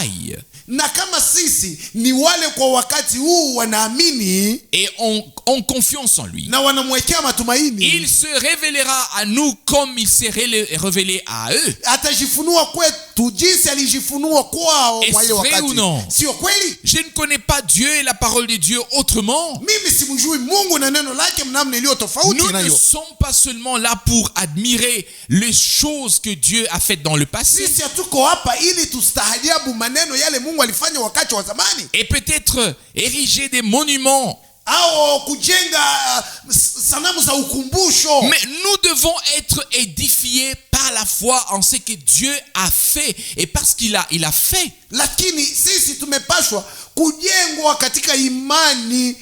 Na kama sisi ni wale kwa wakati huu wanaamini et ont confiance en lui, na wanamwekea matumaini, il se révélera à nous comme il s'est révélé à eux. atajifunua kwetu jinsi alijifunua kwao Est-ce mwa ile vrai ou wakati. non? Sio kweli? Je ne connais pas Dieu et la parole de Dieu autrement. Mimi simjui Mungu na neno lake mnamna iliyo tofauti Nous ne nayo. sommes pas seulement là pour admirer les choses que Dieu a faites dans le passé Sisi hatuko hapa ili tustahajabu maneno yale Mungu alifanya wakati wa zamani, et peut-être ériger des monuments, au kujenga sanamu za ukumbusho, mais nous devons être édifiés par la foi en ce que Dieu a fait et parce qu'il a fait. lakini sisi tumepashwa kujengwa katika imani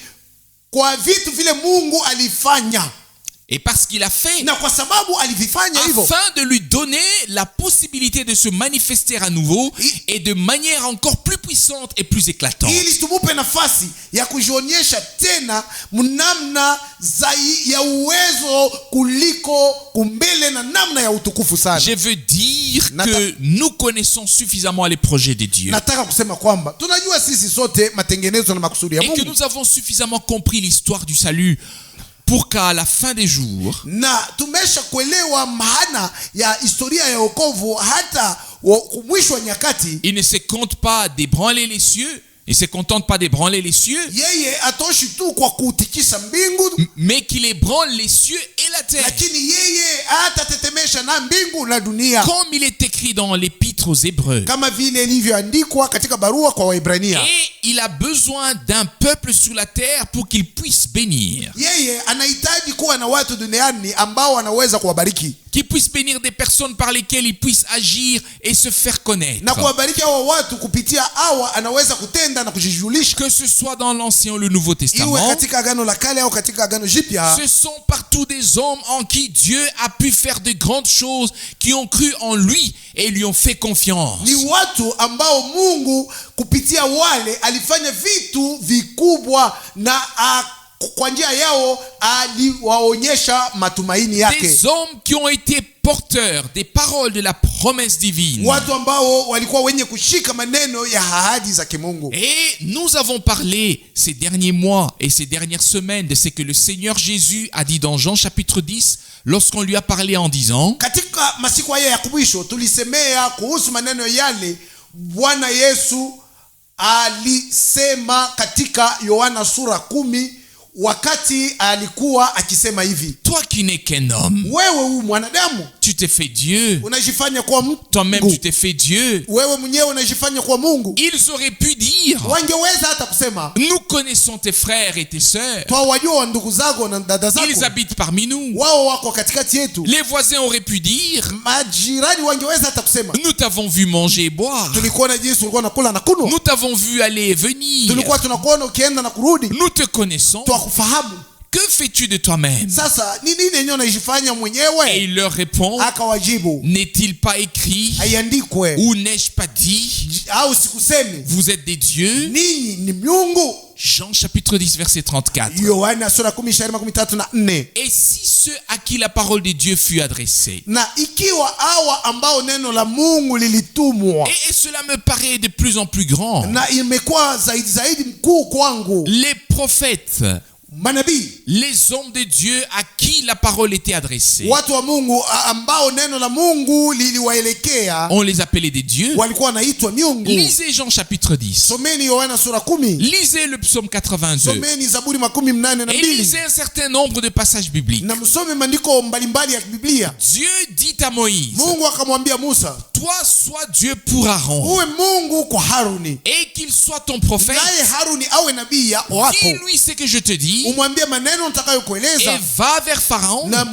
kwa vitu vile Mungu alifanya, Et parce qu'il a fait, na kwa sababu alivifanya hivyo, afin de lui donner la possibilité de se manifester à nouveau et de manière encore plus puissante et plus éclatante. ili tumupe nafasi ya kujionyesha tena mnamna ya uwezo kuliko kumbele na namna ya utukufu sana. Je veux dire que nous connaissons suffisamment les projets de Dieu Nataka kusema kwamba tunajua sisi sote matengenezo na makusudi ya et que Mungu, nous avons suffisamment compris l'histoire du salut pour qu'à la fin des jours, na tumesha kuelewa maana ya historia ya wokovu hata mwisho wa nyakati. il ne se compte pas d'ébranler les cieux, il ne se contente pas d'ébranler les cieux, Yeye atoshi tu kwa kutikisa mbingu, mais qu'il ébranle les cieux et la terre. lakini yeye atatetemesha na mbingu na dunia, Comme il est écrit dans l'épître aux Hébreux. kama vile ilivyoandikwa katika barua kwa Waebrania. Et il a besoin d'un peuple sur la terre pour qu'il puisse bénir. Yeye anahitaji kuwa na watu duniani ambao wanaweza kuwabariki, Qu'il puisse bénir des personnes par lesquelles il puisse agir et se faire connaître. na kuwabariki hawa watu kupitia hawa anaweza kutenda na kujijulisha, Que ce soit dans l'Ancien ou le Nouveau iwe Testament, katika Agano la Kale au katika Agano Jipya. ce sont partout des hommes en qui Dieu a pu faire de grandes choses, qui ont cru en lui et lui ont fait confiance. Ni watu ambao Mungu kupitia wale alifanya vitu vikubwa na kwa njia yao aliwaonyesha matumaini yake. Des hommes qui ont été porteurs des paroles de la promesse divine. Watu ambao walikuwa wenye kushika maneno ya ahadi za kimungu. Et nous avons parlé ces derniers mois et ces dernières semaines de ce que le Seigneur Jésus a dit dans Jean chapitre 10 lorsqu'on lui a parlé en disant: Katika masiku haya ya mwisho tulisemea kuhusu maneno yale Bwana Yesu alisema katika Yohana sura 10 wakati alikuwa akisema hivi: toi Toi qui n'es qu'un homme, wewe huu mwanadamu tu t'es fait Dieu. unajifanya kuwa Toi-même, Mungu. tu t'es fait Dieu. Wewe mwenyewe unajifanya kuwa Mungu. Ils auraient pu dire, Wangeweza hata kusema nous connaissons tes frères et tes sœurs. twawajua ndugu zako na dada Ils zako, habitent parmi nous. wao wako katikati yetu. Les voisins auraient pu dire, Majirani wangeweza hata kusema nous t'avons vu manger et boire. tulikuona jinsi ulikuwa nakula na kunywa, Nous t'avons vu aller et venir. tulikuwa tunakuona ukienda na kurudi, Nous te connaissons. twakufahamu. Que fais-tu de toi-même? Sasa ni nini yenyewe unajifanya Et mwenyewe? il leur répond, Akawajibu, n'est-il pas écrit haiandikwe ou n'ai-je pas dit, au sikusemi vous êtes des dieux? ninyi ni miungu? Jean chapitre 10 verset 34. Yohana sura 10:34. Et si ceux à qui la parole de Dieu fut adressée, Na ikiwa hawa ambao neno la Mungu lilitumwa, et cela me paraît de plus en plus grand, na imekuwa zaidi mkuu kwangu, les prophètes, manabii, les hommes de Dieu à qui la parole était adressée, watu wa Mungu ambao neno la Mungu liliwaelekea, on les appelait des dieux. walikuwa wanaitwa miungu. Lisez Jean chapitre 10. Someni Yohana sura 10, Lisez le psaume 82. someni Zaburi 82 Et lisez un certain nombre de passages bibliques. na msome maandiko mbalimbali ya Biblia. Dieu dit à Moïse, Mungu akamwambia Musa, toi sois Dieu pour Aaron, uwe Mungu kwa Haruni, et qu'il soit ton prophète. naye Haruni awe nabii wako. Dis-lui ce que je te dis, Umwambie maneno et nitakayokueleza, va vers Pharaon, na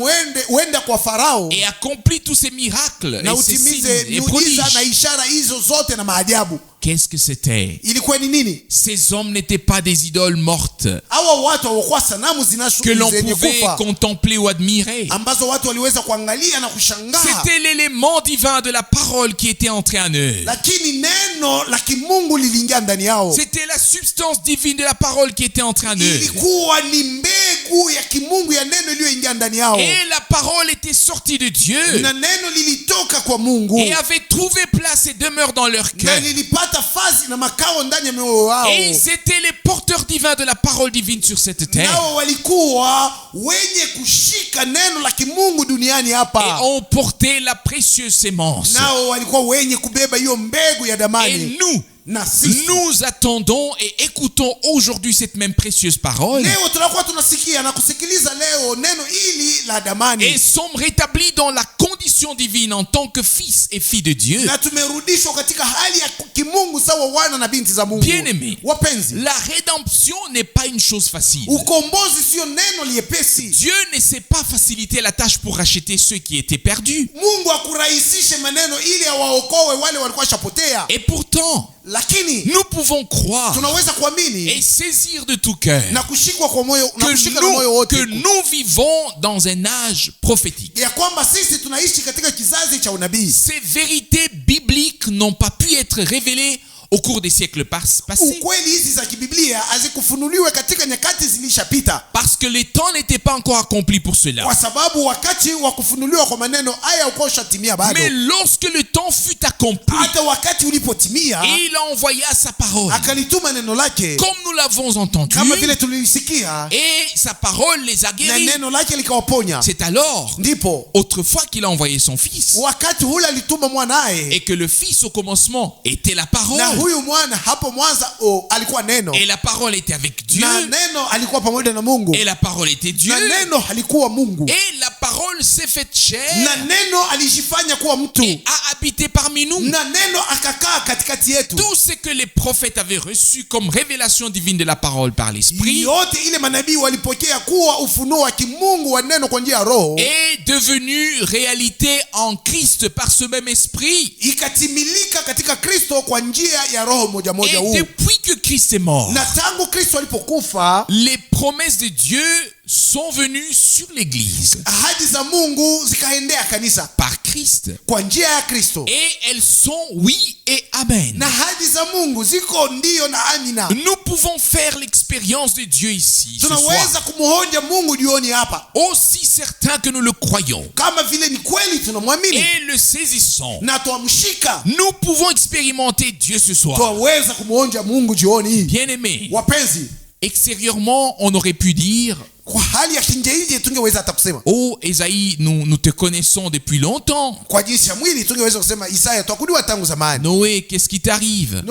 uende kwa Farao et accomplis tous ces miracles, na et ces signes utimize et miujiza prodiges. na ishara hizo zote na maajabu. Qu'est-ce que c'était? Ilikuwa ni nini? Ces hommes n'étaient pas des idoles mortes Hawa watu hawakuwa sanamu que l'on zenye pouvait kufa contempler ou admirer. ambazo watu waliweza kuangalia na kushangaa, C'était l'élément divin de la parole qui était entré en eux. lakini neno la kimungu liliingia ndani yao. C'était la substance divine de la parole qui était entrée en eux. Ilikuwa ni mbegu ya kimungu ya neno iliyoingia ndani yao, Et la parole était sortie de Dieu na neno lilitoka kwa Mungu et avait trouvé place et demeure dans leur na cœur. lilipata fasi na makao ndani ya mioyo yao. Et ils étaient les porteurs divins de la parole divine sur cette terre. Nao walikuwa wenye kushika neno la kimungu duniani Et hapa, ont porté la précieuse sémence. nao walikuwa wenye kubeba hiyo mbegu ya Et damani. nous, Na sisi nous attendons et écoutons aujourd'hui cette même précieuse parole leo tunakuwa tunasikia na kusikiliza leo neno hili la et damani, sommes rétablis dans la condition divine en tant que fils et filles de Dieu. na tumerudishwa katika hali ya kimungu sawa wana na binti za Mungu. Bien-aimés, Wapenzi, la rédemption n'est pas une chose facile. ukombozi sio neno liepesi. Dieu ne s'est pas facilité la tâche pour racheter ceux qui étaient perdus. Mungu akurahisishe maneno ili awaokoe wale walikuwa shapotea, Et pourtant, lakini nous pouvons croire tunaweza kuamini et saisir de tout cœur na kushikwa kwa moyo na kushika na moyo wote que nous vivons dans un âge prophétique. ya kwamba sisi tunaishi katika kizazi cha unabii. Ces vérités bibliques n'ont pas pu être révélées au cours des siècles passés Ukweli hizi za kibiblia hazikufunuliwe katika nyakati zilishapita, parce que les temps n'étaient pas encore accomplis pour cela. kwa sababu wakati wa kufunuliwa kwa maneno haya uko ushatimia bado. Mais lorsque le temps fut accompli, Hata wakati ulipotimia, il envoya sa parole, akalituma neno lake comme nous l'avons entendu, kama vile tulisikia, et sa parole les a na guéris. neno lake likawaponya. C'est alors, Ndipo autrefois, qu'il a envoyé son fils, wakati hule alituma mwanaye, et que le fils au commencement était la parole, na huyu mwana hapo mwanza alikuwa neno, et la parole était avec Dieu, na neno alikuwa pamoja na Mungu, et la parole était Dieu, na neno alikuwa Mungu, et la parole s'est faite chair na neno alijifanya kuwa mtu, et a habité parmi nous. na neno akakaa katikati yetu. Tout ce que les prophètes avaient reçu comme révélation divine de la parole par l'esprit Yote ile manabii walipokea kuwa ufunuo wa kimungu wa neno kwa njia ya Roho, est devenu réalité en Christ par ce même esprit. ikatimilika katika Kristo kwa njia ya Roho moja moja Et huu. depuis que Christ est mort, Na tangu Kristo alipokufa, les promesses de Dieu sont venues sur l'Église ahadi za Mungu zikaendea kanisa par Christ. kwa njia ya Kristo, Et elles sont oui et amen. na ahadi za Mungu ziko ndio na amina. Nous pouvons faire l'expérience de Dieu ici ce soir, Tunaweza kumhoja Mungu jioni hapa, aussi certain que nous le croyons kama vile ni kweli tunamwamini et le saisissons. na twamshika, Nous pouvons expérimenter Dieu ce soir. twaweza kumhoja Mungu jioni hii. Bien-aimés, Wapenzi, extérieurement, on aurait pu dire Kwa hali ya kinjeije tungeweza hata kusema. Oh Esaïe, nous te connaissons depuis longtemps. Kwa jinsi ya mwili tungeweza kusema Isaya twakuliwa tangu zamani. Noé, qu'est-ce qui t'arrive?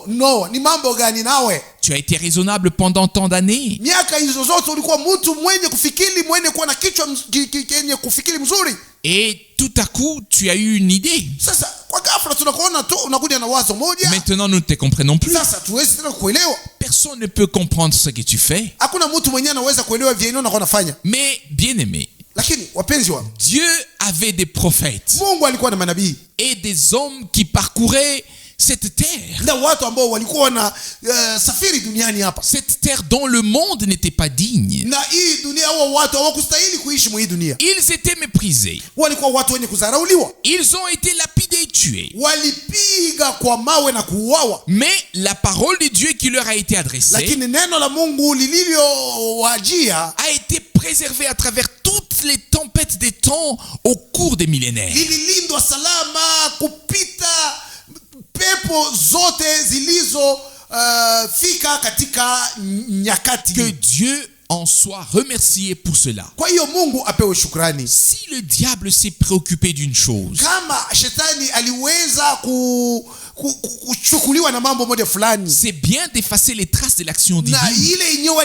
No, ni mambo gani nawe? Tu as été raisonnable pendant tant d'années. Miaka hizo zote ulikuwa mtu mwenye kufikiri, mwenye kuwa na kichwa kenye kufikiri mzuri. Et tout à coup, tu as eu une idée. Sasa kwa ghafla tunakuona tu unakuja na wazo moja. Maintenant, nous ne te comprenons plus. Sasa tuwezi tena kuelewa. Personne ne peut comprendre ce que tu fais. Hakuna mtu mwenyewe anaweza kuelewa vile unakuwa unafanya. Mais bien aimé, Lakini wapenzi wangu, Dieu avait des prophètes Mungu alikuwa na manabii et des hommes qui parcouraient cette terre. na watu ambao walikuwa na safiri duniani hapa. Cette terre dont le monde n'était pas digne. Na hii dunia, hao watu hawakustahili kuishi mwa hii dunia. Ils étaient méprisés. Walikuwa watu wenye kudharauliwa. Ils ont été lapidés et tués. Walipiga kwa mawe na kuuawa. Mais la parole de Dieu qui leur a été adressée Lakini neno la Mungu lililowajia a été préservée à travers toutes les tempêtes des temps au cours des millénaires. ililindwa salama kupita pepo zote zilizo fika katika nyakati. Que Dieu en soit remercié pour cela. Kwa hiyo Mungu apewe shukrani. Si le diable s'est préoccupé d'une chose, Kama shetani aliweza kuchukuliwa na mambo moja fulani, c'est bien d'effacer les traces de l'action na divine. ile yenyewe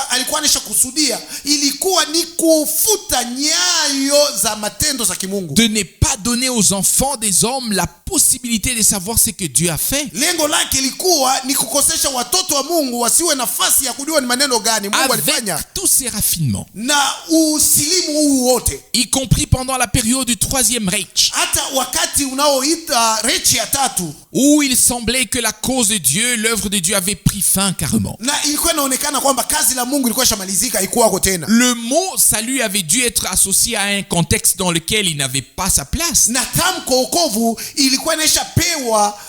alikuwa anesha kusudia ilikuwa ni kufuta nyayo za matendo za kimungu. De ne pas donner aux enfants des hommes la possibilité de savoir ce que Dieu a fait. Lengo lake ilikuwa ni kukosesha watoto wa Mungu wasiwe nafasi ya kujua ni maneno gani Mungu alifanya. Avec tous ces raffinements, Na usilimu huu wote, y compris pendant la période du Troisième Reich, hata wakati unaoita Rechi ya tatu, où il semblait que la cause de Dieu, l'œuvre de Dieu avait pris fin carrément. na ilikuwa inaonekana kwamba kazi la Mungu ilikuwa shamalizika, haikuwako tena. Le mot salut avait dû être associé à un contexte dans lequel il n'avait pas sa place. Na tamko wokovu ilikuwa inaishapewa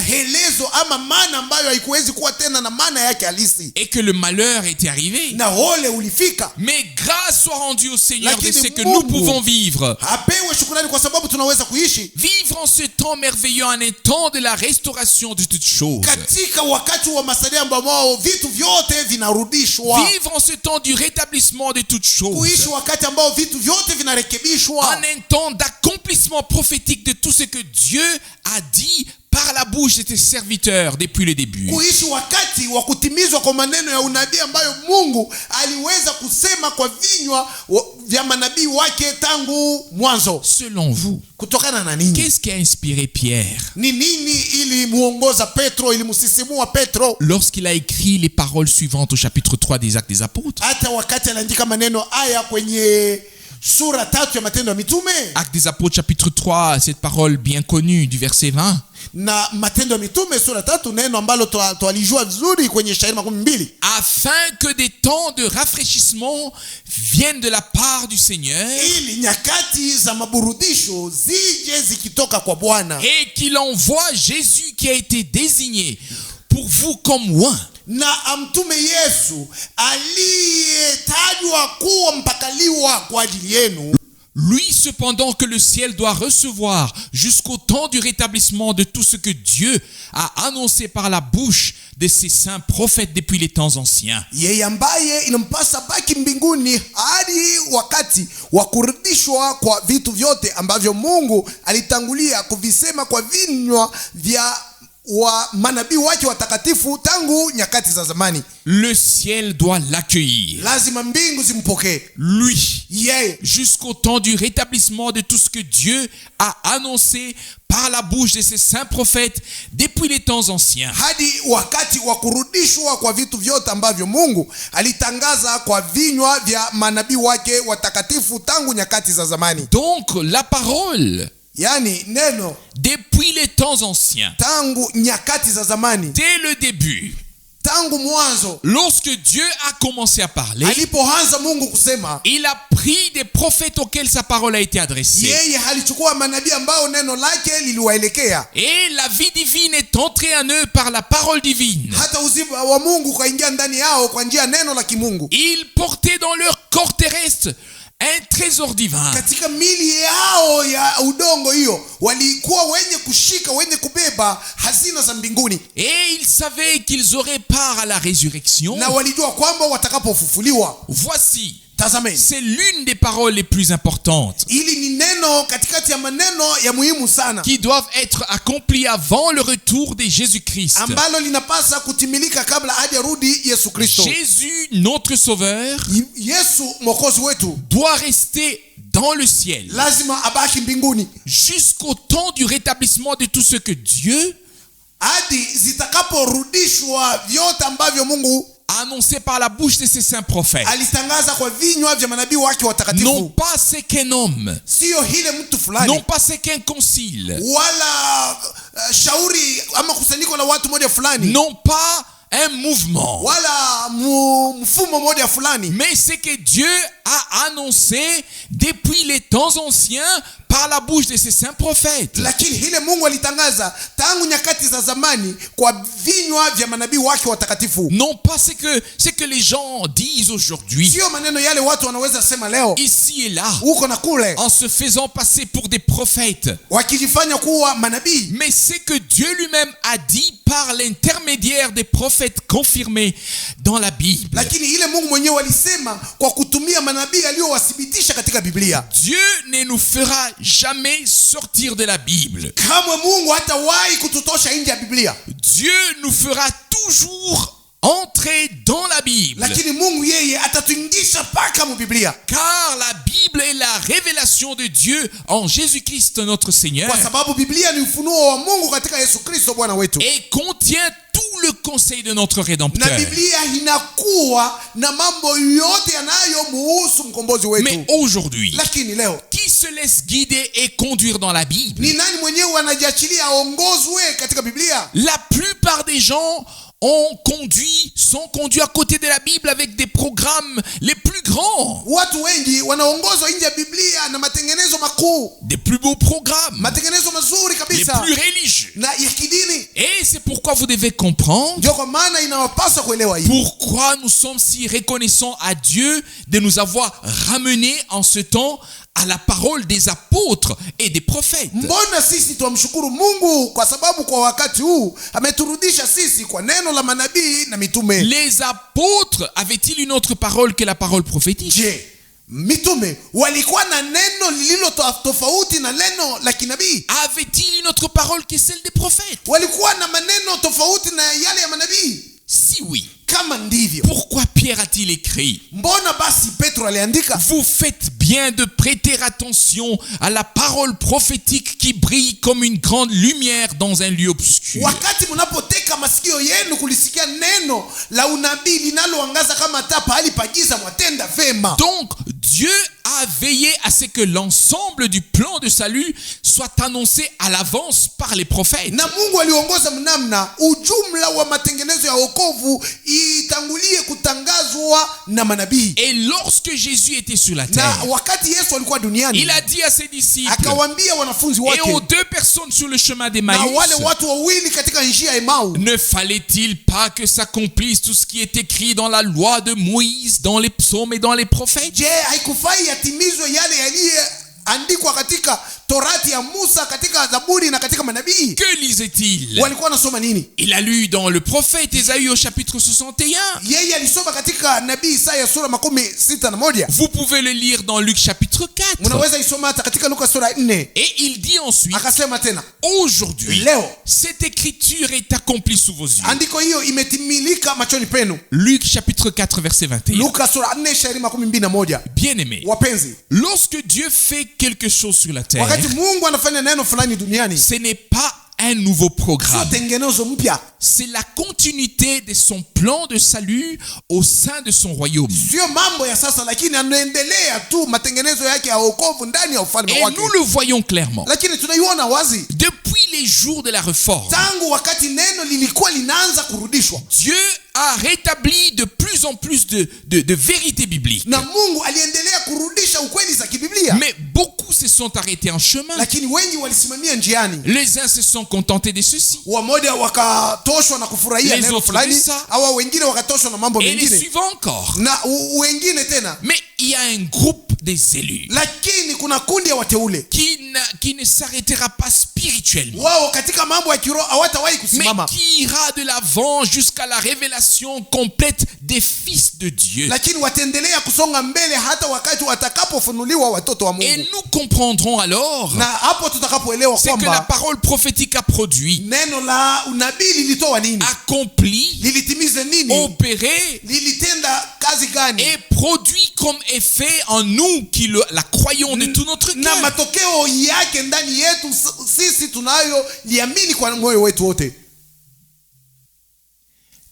helezo ama maana ambayo haikuwezi kuwa tena na maana yake halisi, Et que le malheur était arrivé. na ole ulifika. Mais grâce soit rendue au Seigneur de Lakini ce que Mungu nous pouvons vivre. apewe shukrani kwa sababu tunaweza kuishi Vivre en ce temps merveilleux, en un temps de la restauration de toutes choses. katika wakati wa masalia ambao vitu vyote vinarudishwa, Vivre en ce temps du rétablissement de toutes choses. kuishi wakati ambao vitu vyote vinarekebishwa, En un temps d'accomplissement prophétique de tout ce que Dieu a dit par la bouche de ses serviteurs depuis le début. kuishi wakati wa kutimizwa kwa maneno ya unabii ambayo Mungu aliweza kusema kwa vinywa vya manabii wake tangu mwanzo. Selon vous, Kutokana na nini? qu'est-ce qui a inspiré Pierre Ni nini ilimuongoza Petro, ilimusisimua Petro lorsqu'il a écrit les paroles suivantes au chapitre 3 des Actes des Apôtres? hata wakati anaandika maneno haya kwenye sura 3 ya Matendo ya Mitume? Actes des Apôtres chapitre 3, cette parole bien connue du verset 20. Na Matendo ya Mitume sura 3, neno ambalo twalijua vizuri kwenye shairi 12, Afin que des temps de rafraîchissement viennent de la part du Seigneur ili nyakati za maburudisho zije zikitoka kwa Bwana, et qu'il envoie Jésus qui a été désigné pour vous comme oint. na amtume Yesu aliyetajwa kuwa mpakaliwa kwa ajili yenu. Lui cependant que le ciel doit recevoir jusqu'au temps du rétablissement de tout ce que Dieu a annoncé par la bouche de ses saints prophètes depuis les temps anciens. Yeye ambaye inampasa baki mbinguni hadi wakati wa kurudishwa kwa vitu vyote ambavyo Mungu alitangulia kuvisema kwa vinywa vya wa manabii wake watakatifu tangu nyakati za zamani. Le ciel doit l'accueillir. Lazima mbingu zimpokee Lui, yeye jusqu'au temps du rétablissement de tout ce que Dieu a annoncé par la bouche de ses saints prophètes depuis les temps anciens. hadi wakati wa kurudishwa kwa vitu vyote ambavyo Mungu alitangaza kwa vinywa vya manabii wake watakatifu tangu nyakati za zamani. Donc la parole, Yani neno depuis les temps anciens, tangu nyakati za zamani, dès le début, tangu mwanzo, lorsque Dieu a commencé à parler, alipoanza Mungu kusema, il a pris des prophètes auxquels sa parole a été adressée. yeye alichukua manabii ambao neno lake liliwaelekea, Et la vie divine est entrée en eux par la parole divine. hata uzima wa Mungu kaingia ndani yao kwa njia ya neno la kimungu. Ils portaient dans leur corps terrestre un trésor divin. Katika mili yao ya udongo hiyo walikuwa wenye kushika, wenye kubeba hazina za mbinguni. Et ils savaient qu'ils auraient part à la résurrection. Na walijua kwamba watakapofufuliwa. Voici, Tazameni, c'est l'une des paroles les plus importantes ili ni neno katikati ya maneno ya muhimu sana qui doivent être accomplies avant le retour de Jésus-Christ. ambalo linapasa kutimilika kabla hajarudi Yesu Kristo. Jésus, notre sauveur, Yesu mwokozi wetu doit rester dans le ciel lazima abaki mbinguni jusqu'au temps du rétablissement de tout ce que Dieu hadi zitakaporudishwa vyote ambavyo Mungu annoncé par la bouche de ses saints prophètes. alitangaza kwa vinywa vya manabii wake Non watakatifu. pas c'est qu'un homme, Sio hile mtu fulani, non pas c'est qu'un concile, wala shauri ama kusanyiko la watu moja fulani, non pas un mouvement, wala mfumo moja fulani, mais c'est que Dieu a annoncé depuis les temps anciens par la bouche de ses saints prophètes. lakini hile Mungu alitangaza tangu nyakati za zamani kwa vinywa vya manabii wake watakatifu. Non pas c'est que les gens disent aujourd'hui, Sio maneno yale watu wanaweza sema leo ici et là, huko na kule, en se faisant passer pour des prophètes, wakijifanya kuwa manabii, mais c'est que Dieu lui-même a dit par l'intermédiaire des prophètes confirmés dans la Bible. lakini ile Mungu mwenyewe alisema kwa kutumia manabii aliyowathibitisha katika Biblia. Dieu ne nous fera jamais sortir de la Bible. Kamwe Mungu hatawahi kututosha nje ya Biblia. Dieu nous fera toujours entrer dans la Bible. Lakini Mungu yeye atatuingisha paka mu Biblia. Car la Bible est la révélation de Dieu en Jésus-Christ notre Seigneur. Kwa sababu Biblia ni ufunuo wa Mungu katika Yesu Kristo Bwana wetu. Et contient tout le conseil de notre Na Rédempteur. Biblia inakuwa na mambo yote yanayomuhusu mkombozi Mais wetu. aujourd'hui, Lakini leo qui se laisse guider et conduire dans la Bible? ni nani mwenyewe anajiachilia aongozwe katika Biblia? La plupart des gens sont conduits à côté de la Bible avec des programmes les plus grands, Watu wengi wanaongozwa nje ya Biblia na matengenezo makuu, des plus beaux programmes, matengenezo mazuri les kabisa plus religieux. na ya kidini. Et c'est pourquoi vous devez comprendre Ndio kwa maana inawapaswa kuelewa hii. pourquoi nous sommes si reconnaissants à Dieu de nous avoir ramenés en ce temps à la parole des apôtres et des prophètes. Mbona sisi tuamshukuru Mungu kwa sababu kwa wakati huu ameturudisha sisi kwa neno la manabii na mitume. Les apôtres avaient-ils une autre parole que la parole prophétique? Je, mitume walikuwa na neno lililo tofauti na neno la kinabii? Avaient-ils une autre parole que celle des prophètes? Walikuwa na maneno tofauti na yale ya manabii? Si oui, Kama ndivyo, pourquoi Pierre a-t-il écrit: mbona basi Petro aliandika, vous faites bien de prêter attention à la parole prophétique qui brille comme une grande lumière dans un lieu obscur. wakati mnapoteka masikio yenu kulisikia neno la unabii linaloangaza kama taa pahali pa giza, mwatenda vema. Donc, Dieu a veillé à ce que l'ensemble du plan de salut soit annoncé à l'avance par les prophètes. Na Mungu aliongoza mnamna ujumla wa matengenezo ya wokovu itangulie kutangazwa na manabii. Et lorsque Jésus était sur la Na terre, wakati Yesu alikuwa duniani, il a dit à ses disciples akawaambia wanafunzi et aux wake deux personnes sur le chemin na d'Emmaüs: wale watu wawili katika njia ya Emau, ne fallait-il pas que s'accomplisse tout ce qui est écrit dans la loi de Moïse, dans les psaumes et dans les prophètes? je, haikufai yatimizwe yale yaliyoandikwa katika Torati ya Musa, katika Zaburi na katika manabii? Que lisait-il? Walikuwa nasoma nini? Il a lu dans le prophète Ésaïe au chapitre 61. Yeye alisoma katika nabii Isaya sura 61. Vous pouvez le lire dans Luc chapitre 4. Mnaweza isoma hata katika Luka sura 4. Et il dit ensuite: Akasema tena, aujourd'hui, leo cette écriture est accomplie sous vos yeux. andiko hiyo imetimilika machoni penu. Luc chapitre 4 verset 21. Luka sura 4 shairi 21. Bien-aimés, Wapenzi, lorsque Dieu fait quelque chose sur la terre, wakati Mungu anafanya neno fulani duniani, ce n'est pas un nouveau sio programme. tengenezo mpya, C'est la continuité de son plan de salut au sein de son royaume. sio mambo ya sasa, lakini anaendelea tu matengenezo yake ya wokovu ndani ya ufalme Et wake. nous le voyons clairement. Lakini tunaiona wazi Depuis les jours de la réforme, tangu wakati neno lilikuwa linaanza kurudishwa, Dieu a rétabli de plus en plus de vérités bibliques. na Mungu aliendelea kurudisha ukweli za kibiblia, Mais beaucoup se sont arrêtés en chemin. lakini wengi walisimamia njiani. Les uns se sont contentés de ceci Wamoja wakatoshwa na kufurahia Les neno autres fulani, de ça. au wengine wakatoshwa na mambo et les mengine, suivants encore. na wengine tena. Mais il y a un groupe des élus lakini kuna kundi ya wateule qui ne s'arrêtera pas spirituellement, wao katika mambo ya kiroho hawatawahi mais kusimama, qui ira de l'avant jusqu'à la révélation complète des fils de Dieu. lakini wataendelea kusonga mbele hata wakati watakapofunuliwa watoto wa Et Mungu. nous comprendrons alors Na hapo tutakapoelewa c'est que la kwamba parole prophétique a produit, neno la unabii lilitoa nini, accompli, lilitimiza nini, opéré lilitenda kazi gani, et produit comme effet en nous qui la croyons de tout notre na cœur. matokeo yake ndani yetu sisi tunayo liamini kwa moyo wetu wote.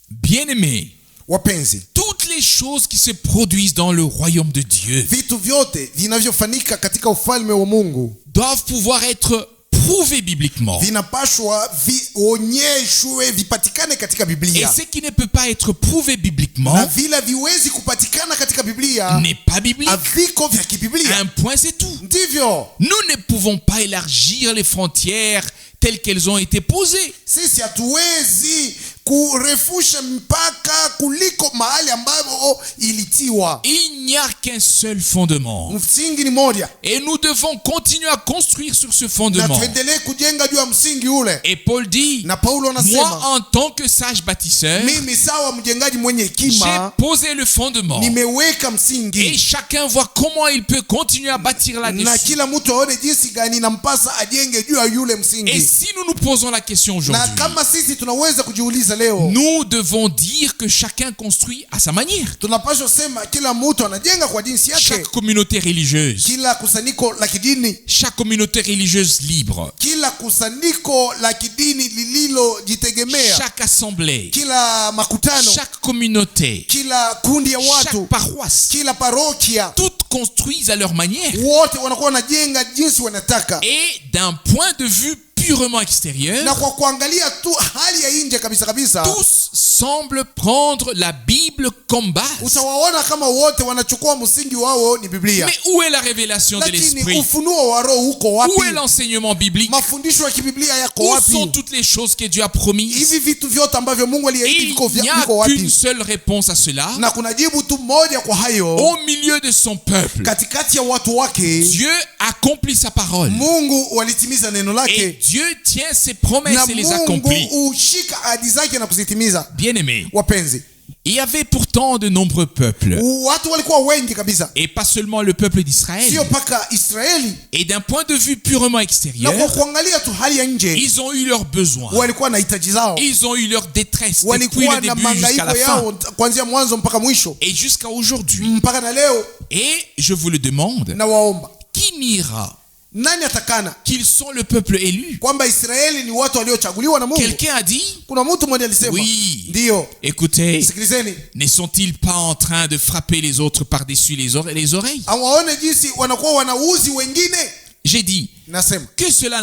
Bien-aimés, Wapenzi, toutes les choses qui se produisent dans le royaume de Dieu vitu vyote vinavyofanyika katika ufalme wa Mungu doivent pouvoir être prouvées bibliquement. vinapashwa vionyeshwe, vipatikane katika Et Biblia, ce qui ne peut pas être prouvé na bibliquement vile viwezi kupatikana katika Biblia n'est pas biblique. haviko vya kibiblia. Un point, c'est tout. Ndivyo Nous ne pouvons pas élargir les frontières telles qu'elles ont été posées. sisi hatuwezi kurefusha mpaka kuliko mahali ambapo ilitiwa. Il n'y a qu'un seul fondement. Msingi ni moja, Et nous devons continuer à construire sur ce na fondement. tuendelee kujenga juu ya msingi ule. Et Paul dit, Na Paulo moi anasema, en tant que sage bâtisseur, mimi sawa mjengaji mwenye j'ai hekima posé le fondement. nimeweka Et msingi, chacun voit comment il peut continuer à bâtir na là-dessus. kila mtu aone jinsi gani nampasa ajenge juu ya yule Et msingi. si nous nous posons la question Na aujourd'hui, kama sisi tunaweza kujiuliza leo, nous devons dire que chacun construit à sa manière. tunapaswa sema kila mtu anajenga kwa jinsi yake, Chaque communauté religieuse, kila kusanyiko la kidini, chaque communauté religieuse libre, kila kusanyiko la kidini lililojitegemea, chaque assemblée, kila makutano, chaque communauté, kila kundi ya chaque watu, paroisse, kila parokia, toutes construisent à leur manière. wote wanakuwa wanajenga jinsi wanataka, Et d'un point de vue purement extérieur, na kwa kuangalia tu hali ya nje kabisa kabisa, tous semblent prendre la Bible comme base. utawaona kama wote wanachukua msingi wao ni Biblia. Mais où est la révélation de Lakini l'esprit? ufunuo wa roho uko Où wapi? est l'enseignement biblique? Mafundisho ya kibiblia yako Où wapi? sont toutes les choses que Dieu a promises? Hivi vitu vyote ambavyo Mungu aliahidi Il viko n'y a viko qu'une wapi? seule réponse à cela. Na kuna jibu tu moja kwa hayo. Au milieu de son peuple, Katikati ya watu wake Dieu accomplit sa parole. Mungu walitimiza neno Et lake, Dieu tient ses promesses na et les Mungu accomplit. ushika ahadi zake na kuzitimiza. Bien-aimés, Wapenzi, il y avait pourtant de nombreux peuples. watu walikuwa wengi kabisa, Et pas seulement le peuple d'Israël. sio paka Israeli. Et d'un point de vue purement Na extérieur, kwa kuangalia tu hali ya nje, ils ont eu leurs besoins. walikuwa na hitaji zao, Ils ont eu leur détresse depuis walikuwa le na début jusqu'à la mangaiko fin. yao kuanzia mwanzo mpaka mwisho Et jusqu'à aujourd'hui. mpaka na leo. Et je vous le demande, Na waomba, qui niera nani atakana qu'ils sont le peuple élu? kwamba Israeli ni watu waliochaguliwa na Mungu? Quelqu'un a dit, Kuna mtu mmoja alisema, oui. ndiyo. Écoutez, Sikilizeni, ne sont-ils pas en train de frapper les autres par-dessus les oreilles? awaone jinsi wanakuwa wanauzi wengine. J'ai dit Nasema que cela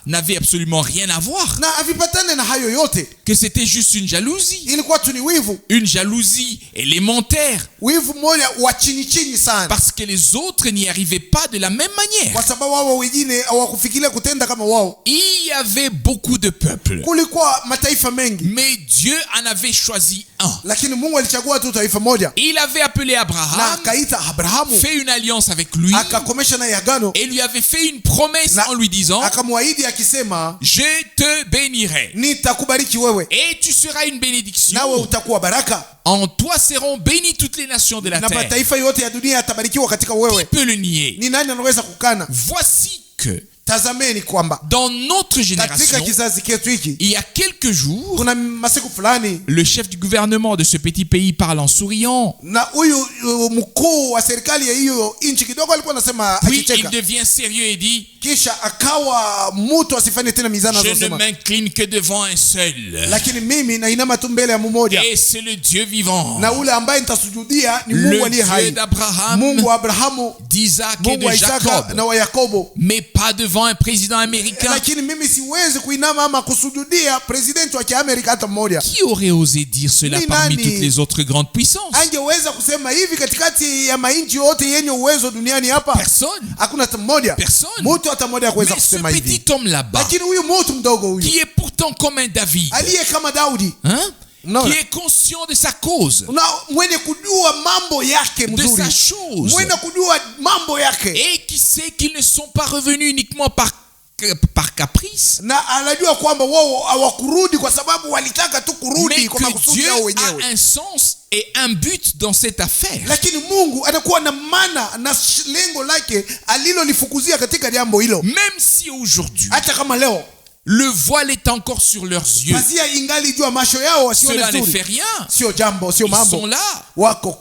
n'avait absolument rien à voir, na havipatane na hayo yote, que c'était juste une jalousie, ilikuwa tu ni une jalousie élémentaire, wivu mmoja wa chini chini sana, parce que les autres n'y arrivaient pas de la même manière. kwa sababu wao wengine hawakufikiria kutenda kama wao. Il y avait beaucoup de peuples, Kulikuwa mataifa mengi, mais Dieu en avait choisi un. lakini Mungu alichagua tu taifa moja, Il avait appelé na Abraham, akaita Abrahamu, fait une alliance avec lui akakomesha naye agano, et lui avait fait une promesse na en lui disant, akamwahidi akisema, je te bénirai nitakubariki wewe et tu seras une bénédiction. nawe utakuwa baraka, En toi seront bénies toutes les nations de la na terre. mataifa yote ya dunia yatabarikiwa katika Qui wewe. peut le nier? Ni nani anaweza kukana? Voici que Tazameni kwamba dans notre katika génération, kizazi chetu hiki il y a quelques jours, kuna masiku fulani, le chef du gouvernement de ce petit pays parle en souriant. na huyu mkuu wa serikali ya hiyo nchi kidogo alikuwa anasema Puis il akicheka, devient sérieux et dit, kisha akawa mtu asifanye tena mizana je ne anazosema, m'incline que devant un seul. lakini mimi nainama tu mbele ya mmoja, Et c'est le Dieu vivant, na ule ambaye nitasujudia ni le Mungu aliye Dieu hai, d'Abraham, Mungu wa Abrahamu, d'Isaac et Mungu de wa Isaka Jacob, na wa Yakobo. mais pas devant un président américain. Lakini mimi siwezi kuinama ama kusujudia presidenti wa Kiamerika hata mmoja. Qui aurait osé dire cela Ni parmi nani? toutes les autres grandes puissances? Angeweza kusema hivi katikati ya mainchi yote yenye uwezo duniani hapa? Personne. Hakuna hata mmoja, Personne. mtu hata mmoja kuweza Mais ce kusema hivi. petit homme là-bas, Lakini huyu mtu mdogo huyu qui est pourtant comme un David, aliye kama Daudi, hein? Unaona? qui est conscient de sa cause, Na mwenye kujua mambo yake de mzuri, sa chose, mwenye kujua mambo yake, et qui sait qu'ils ne sont pas revenus uniquement par caprice, na anajua kwamba wao hawakurudi kwa sababu walitaka tu kurudi mais kwa que makusudi Dieu yao a wenyewe, un sens et un but dans cette affaire. lakini Mungu anakuwa na maana na lengo lake alilolifukuzia katika jambo hilo. Même si aujourd'hui Hata kama leo le voile est encore sur leurs yeux, pazia ingali juu ya macho yao wasione cela ne vizuri, fait rien. sio jambo, sio Ils sont mambo, là. wako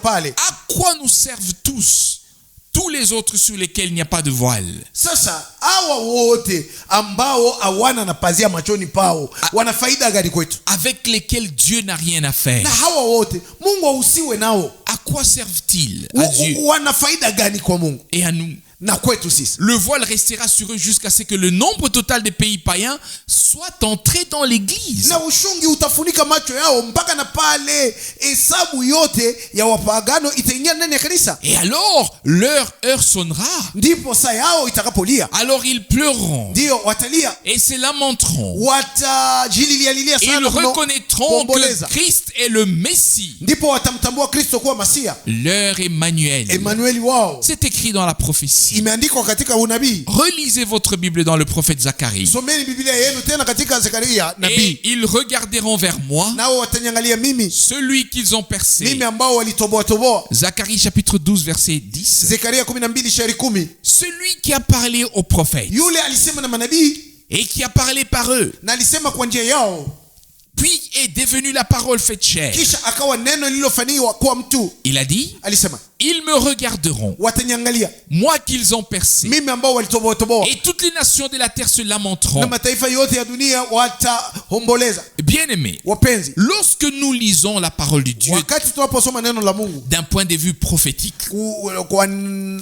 pale. À quoi nous servent tous les autres sur lesquels il n'y a pas de voile? Sasa hawa wote ambao hawana na pazia machoni pao wana faida gani kwetu? Avec lesquels Dieu n'a rien à faire. Na hawa wote Mungu ausiwe nao, À quoi servent-ils à Dieu wana faida gani kwa Mungu et à nous? na kwetu sisi? Le voile restera sur eux jusqu'à ce que le nombre total des pays païens soit entré dans l'église. Na ushungi utafunika macho yao mpaka na pale hesabu yote ya wapagano itaingia ndani ya kanisa, Et alors, leur heure sonnera. ndipo saa yao itakapolia, Alors ils pleureront ndio watalia, et se lamenteront. watajililialilia Ils sana mno, reconnaîtront kuomboleza. que Christ est le Messie, Ndipo watamtambua Kristo kuwa Masia, leur Emmanuel. Emmanueli wao. C'est écrit dans la prophétie. Imeandikwa katika unabii. Relisez votre Bible dans le prophète Zacharie. Someni Biblia yenu tena katika Zekaria nabii. Et ils regarderont vers moi, Nao watanyangalia mimi, celui qu'ils ont percé. mimi ambao walitoboa. Zacharie chapitre 12 verset 10. Zekaria 12:10. Celui qui a parlé aux prophètes Yule alisema na manabii et qui a parlé par eux, na alisema kwa njia yao, puis est devenu la parole faite chair. kisha akawa neno lililofanywa kwa mtu. Il a dit, Alisema ils me regarderont, watanyangalia moi qu'ils ont percé, mimi ambao walitoboa, et toutes les nations de la terre se na lamenteront. mataifa yote ya dunia wataomboleza. Bien-aimés, Wapenzi, lorsque nous lisons la parole de Dieu wakati tunaposoma neno la Mungu d'un point de vue prophétique,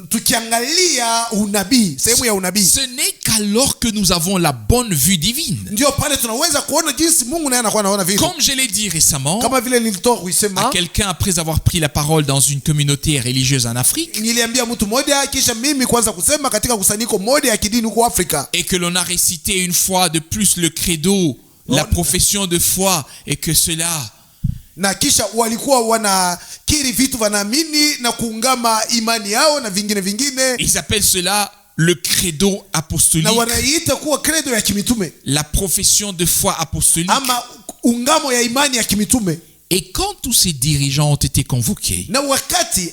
tukiangalia unabii, sehemu ya unabii, ce n'est qu'alors que nous avons la bonne vue divine. ndio pale tunaweza kuona jinsi Mungu naye anakuwa anaona vitu. Comme je l'ai dit récemment Kama vile nilitoka à kuisema, quelqu'un après avoir pris la parole dans une communauté religieuse en Afrique, niliambia mtu mmoja, kisha mimi kwanza kusema katika kusanyiko moja ya kidini huko Afrika, et que l'on a récité une fois de plus le credo, la profession de foi, et que cela na kisha walikuwa wanakiri vitu wanaamini na kuungama imani yao na vingine, ils appellent cela le credo apostolique, na wanaiita kuwa credo ya kimitume la profession de foi apostolique. ama ungamo ya imani ya kimitume. Et quand tous ces dirigeants ont été convoqués, Na wakati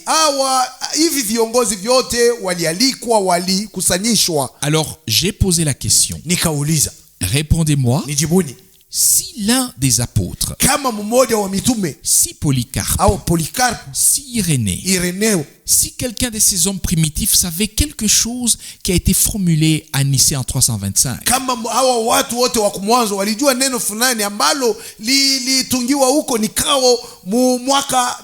hivi viongozi vyote walialikwa, walikusanyishwa, alors j'ai posé la question. nikauliza, Répondez-moi, nijibuni, si l'un des apôtres, kama mmoja wa mitume si Polycarpe, au Polikarpo, si Irénée, Ireneo, si quelqu'un de ces hommes primitifs savait quelque chose qui a été formulé à Nicée en 325, kama hawa watu wote wa mwanzo walijua neno fulani ambalo lilitungiwa huko Nikao mwaka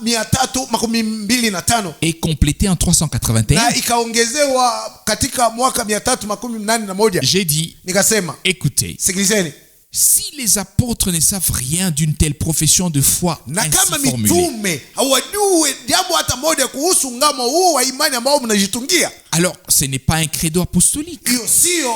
325 et complété en 381, na ikaongezewa katika mwaka 381, j'ai dit, nikasema, écoutez, sikilizeni, si les apôtres ne savent rien d'une telle profession de foi na ainsi kama formulée, mitume hawajue jambo hata moja kuhusu ngamo huu wa imani ambao mnajitungia, alors ce n'est pas un credo apostolique, hiyo sio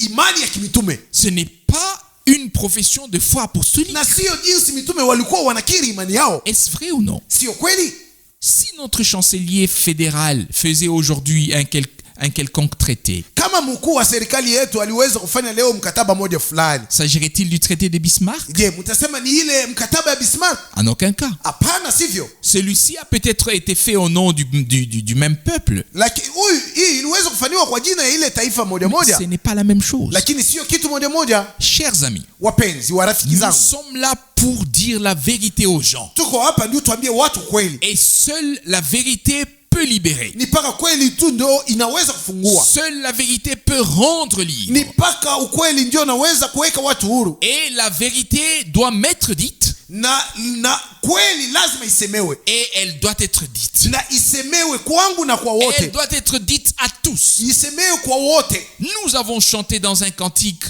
imani ya kimitume, ce n'est pas une profession de foi apostolique. na sio jinsi mitume walikuwa wanakiri imani yao. Est-ce vrai ou non? Sio kweli? Si notre chancelier fédéral faisait aujourd'hui un quelconque traité, Kama mkuu wa serikali yetu aliweza kufanya leo mkataba moja fulani, s'agirait-il du traité de Bismarck? je, mtasema ni ile mkataba ya Bismarck? En aucun cas. Hapana, sivyo. Celui-ci a peut-être été fait au nom du même peuple. Lakini hii iliweza kufanywa kwa jina ya ile taifa moja moja, Ce n'est pas la même chose. lakini sio kitu moja moja. Chers amis, Wapenzi wa rafiki nous zangu, sommes là pour dire la vérité aux gens. tuko hapa ndio tuambie watu kweli, Et seule la vérité peut libérer. ni paka kweli tu ndio inaweza kufungua, Seule la vérité peut rendre libre. ni paka ukweli ndio unaweza kuweka watu huru, Et la vérité doit m'être dite. na kweli lazima isemewe, Et elle doit être dite. na isemewe kwangu na kwa Elle wote, doit être dite à tous. isemewe kwa wote. Nous avons chanté dans un cantique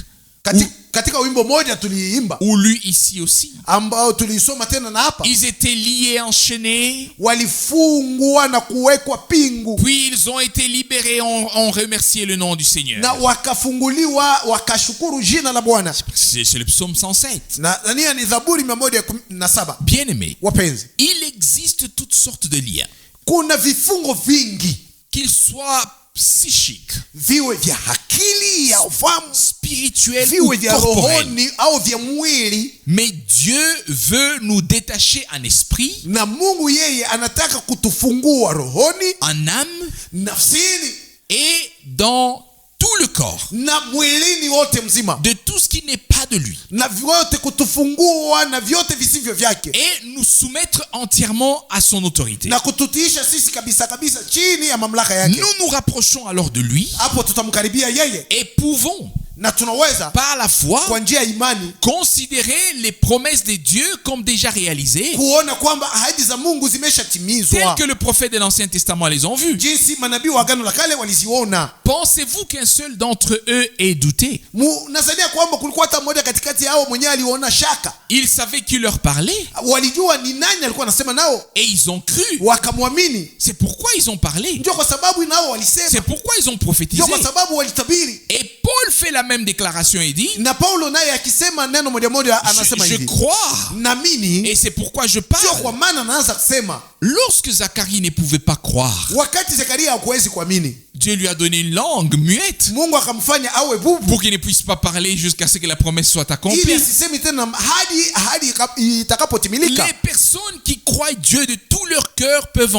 katika wimbo moja tuliimba ou lu ici aussi. ambao tulisoma tena na hapa, Ils étaient liés, enchaînés, walifungwa na kuwekwa pingu puis ils ont été libérés, ont remercié le nom du Seigneur. na wakafunguliwa wakashukuru jina la Bwana. C'est le psaume 107. Na nia ni Zaburi 117. Bien-aimés, Wapenzi, il existe toutes sortes de liens, kuna vifungo vingi, qu'ils soient psychiques, viwe vya akili ya ufahamu, spirituels ou viwe vya corporels. rohoni au vya mwili. Mais Dieu veut nous détacher en esprit, Na Mungu yeye anataka kutufungua rohoni, en âme nafsini et dans tout le corps, na mwilini wote mzima, de tout ce qui n'est pas de lui, na vyote kutufungua na vyote visivyo vyake, et nous soumettre entièrement à son autorité. na kututiisha sisi kabisa kabisa chini ya mamlaka yake. Nous nous rapprochons alors de lui Hapo tutamkaribia yeye et pouvons, na tunaweza par la foi, kwa njia ya imani considérer les promesses de Dieu comme déjà réalisées, kuona kwamba ahadi za Mungu telles zimeshatimizwa que le prophète de l'Ancien Testament les ont vues. jinsi manabii wa Agano la Kale waliziona. Pensez-vous qu'un seul d'entre eux ait douté? Nasaidia kwamba kulikuwa hata mmoja katikati yao mwenyewe aliona shaka. Ils savaient qui leur parlait Walijua ni nani alikuwa anasema nao, et ils ont cru. wakamwamini. C'est pourquoi ils ont parlé. Ndio kwa sababu nao C'est walisema, pourquoi ils ont prophétisé. ndio kwa sababu walitabiri. Et Paul fait la même déclaration et dit, Na Paulo naye akisema neno moja moja anasema je hivi, crois, naamini. et c'est pourquoi je Sio parle. kwa maana anaanza kusema Lorsque Zacharie ne pouvait pas croire, wakati Zekaria hakuwezi kuamini, Dieu lui a donné une langue muette Mungu akamfanya awe bubu pour qu'il ne puisse pas parler jusqu'à ce que la promesse soit ili accomplie. asisemi tena hadi itakapotimilika. Les personnes qui croient Dieu de tout leur cœur peuvent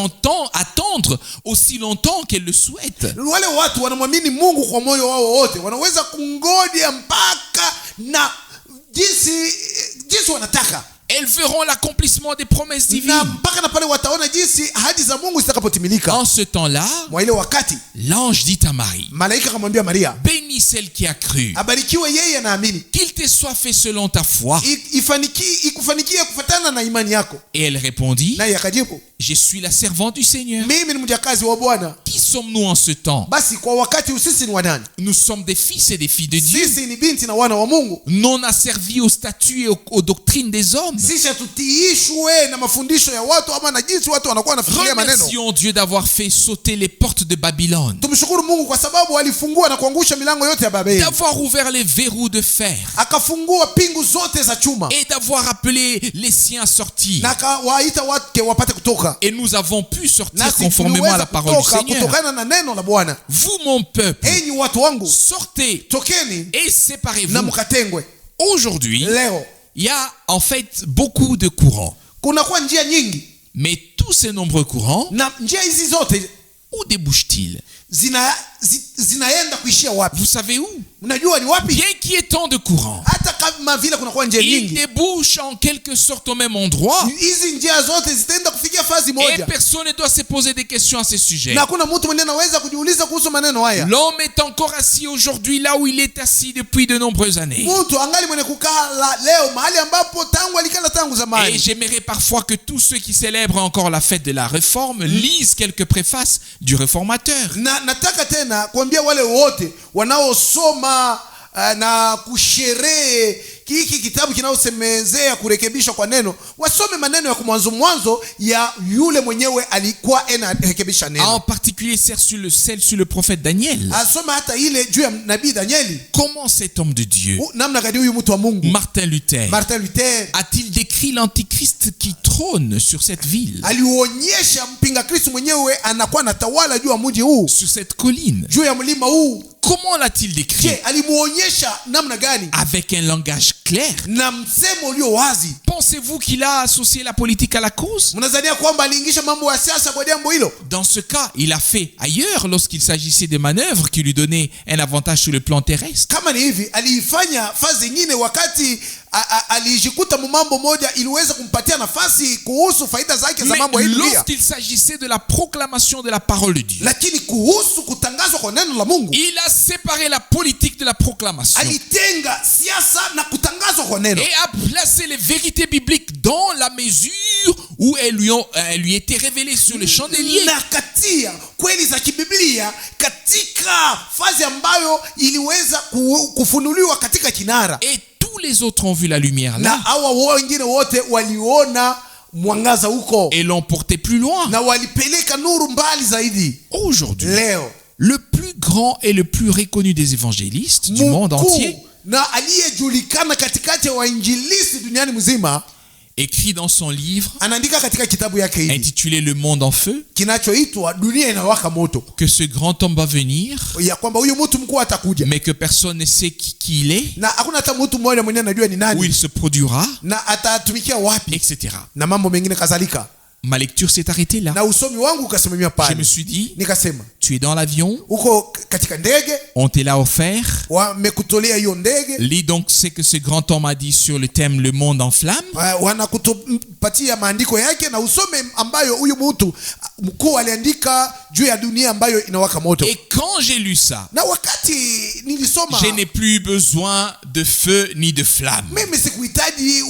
attendre aussi longtemps qu'elles le souhaitent. Wale watu wanamwamini Mungu kwa moyo wao wote wanaweza kungoja mpaka na jinsi wanataka, Elles verront l'accomplissement des promesses na divines. mpaka na pale wataona jinsi ahadi za Mungu zitakapotimilika. En ce temps-là, Mwa ile wakati l'ange dit à Marie, malaika akamwambia Maria, bénis celle qui a cru, abarikiwe yeye anaamini, qu'il te soit fait selon ta foi. ikufanikie kufuatana na imani yako. Et elle répondit, Naye akajibu, je suis la servante du Seigneur. mimi ni mjakazi wa Bwana. Qui sommes-nous en ce temps? Basi kwa wakati sisi ni wa nani? Nous sommes des fils et des filles de Dieu, Sisi ni binti na wana wa Mungu. non asservis aux statuts et aux doctrines des hommes. Sisi hatutiishwe na mafundisho ya watu ama na jinsi watu wanakuwa wanafikiria maneno. Remercions Dieu d'avoir fait sauter les portes de Babylone, Tumshukuru Mungu kwa sababu alifungua na kuangusha milango yote ya Babeli, d'avoir ouvert les verrous de fer akafungua pingu zote za chuma, et d'avoir appelé les siens à sortir. na akawaita wake wapate kutoka, Et nous avons pu sortir nasi conformément à la tuliweza parole du kutoka Seigneur. kutokana na neno la Bwana. Vous, mon peuple, Enyi watu wangu, sortez tokeni et séparez-vous. na mkatengwe. Aujourd'hui, Leo il y a en fait beaucoup de courants, kunakuwa njia nyingi, mais tous ces nombreux courants, na njia hizi zote où débouchent-ils? zinaenda kuishia wapi? Vous savez où? Mnajua ni wapi? Bien qu'il y ait tant de courants, Hata kama vile kunakuwa njia ils nyingi, débouchent en quelque sorte au même endroit. hizi njia zote zitaenda kufikia fazi Et moja, personne ne doit se poser des questions à ce sujet. na hakuna mtu mwenye anaweza kujiuliza kuhusu maneno haya. L'homme est encore assis aujourd'hui là où il est assis depuis de nombreuses années. Mtu angali mwenye kukaa leo mahali ambapo tangu alikala tangu Et zamani. j'aimerais parfois que tous ceux qui célèbrent encore la fête de la Réforme lisent quelques préfaces du réformateur. Na nataka tena kuambia wale wote wanaosoma na kusherehe hiki kitabu kinaosemezea kurekebishwa kwa neno, wasome maneno ya mwanzo ya yule mwenyewe alikuwa anarekebisha En neno. particulier celle sur le prophète Daniel. Asoma hata ile juu ya nabii Danieli. Comment cet homme de Dieu, Namna gani huyu mtu wa Mungu Martin Luther, Martin Luther a-t-il décrit l'antichrist qui trône sur cette ville, alionyesha mpinga Kristo mwenyewe anakuwa anatawala juu ya mji huu, sur cette colline? juu ya mlima huu? Comment l'a-t-il décrit? Je, alimuonyesha namna gani? Avec un langage clair. Na msemo ulio wazi. Pensez-vous qu'il a associé la politique à la cause? Mnadhania kwamba aliingisha mambo ya siasa kwa jambo hilo? Dans ce cas, il a fait ailleurs lorsqu'il s'agissait de manœuvres qui lui donnaient un avantage sur le plan terrestre. Kama ni hivi, aliifanya fazi nyingine wakati alijikuta mambo moja iliweza kumpatia nafasi kuhusu faida zake za mambo Mais hili. lorsqu'il s'agissait de la proclamation de la parole de Dieu, Lakini kuhusu kutangazwa kwa neno la Mungu, il a séparé la politique de la proclamation alitenga siasa na kutangazwa kwa neno, et a placé les vérités bibliques dans la mesure où elles lui étaient révélées sur le chandelier. na katia kweli za kibiblia katika fazi ambayo iliweza kufunuliwa katika kinara, Et tous les autres ont vu la lumière na là hawa wengine wote waliona mwangaza huko et l'ont porté plus loin. na walipeleka nuru mbali zaidi. Aujourd'hui, Leo le plus grand et le plus reconnu des évangélistes du monde entier na aliyejulikana katikati ya wainjilisti duniani mzima écrit dans son livre anaandika katika kitabu yake hiki intitulé Le Monde en Feu kinachoitwa Dunia inawaka moto, que ce grand homme va venir, ya kwamba huyu mtu mkuu atakuja mais que personne ne sait qui il est, na hakuna hata mtu mmoja mwenyewe anajua ni où nani il se produira, na atatumikia wapi etc. na mambo mengine kadhalika. Ma lecture s'est arrêtée là. Na usomi wangu ukasimamia Je pale, me suis dit, nikasema tu es dans l'avion, uko katika ndege, on te l'a offert. wamekutolea hiyo ndege, Lis donc ce que ce grand homme a dit sur le thème Le Monde en Flammes. wanakupatia maandiko yake na usome ambayo huyu mtu mkuu aliandika juu ya dunia ambayo inawaka moto. Et quand j'ai lu ça, Na wakati nilisoma, je n'ai plus besoin de feu ni de flamme. mimi sikuhitaji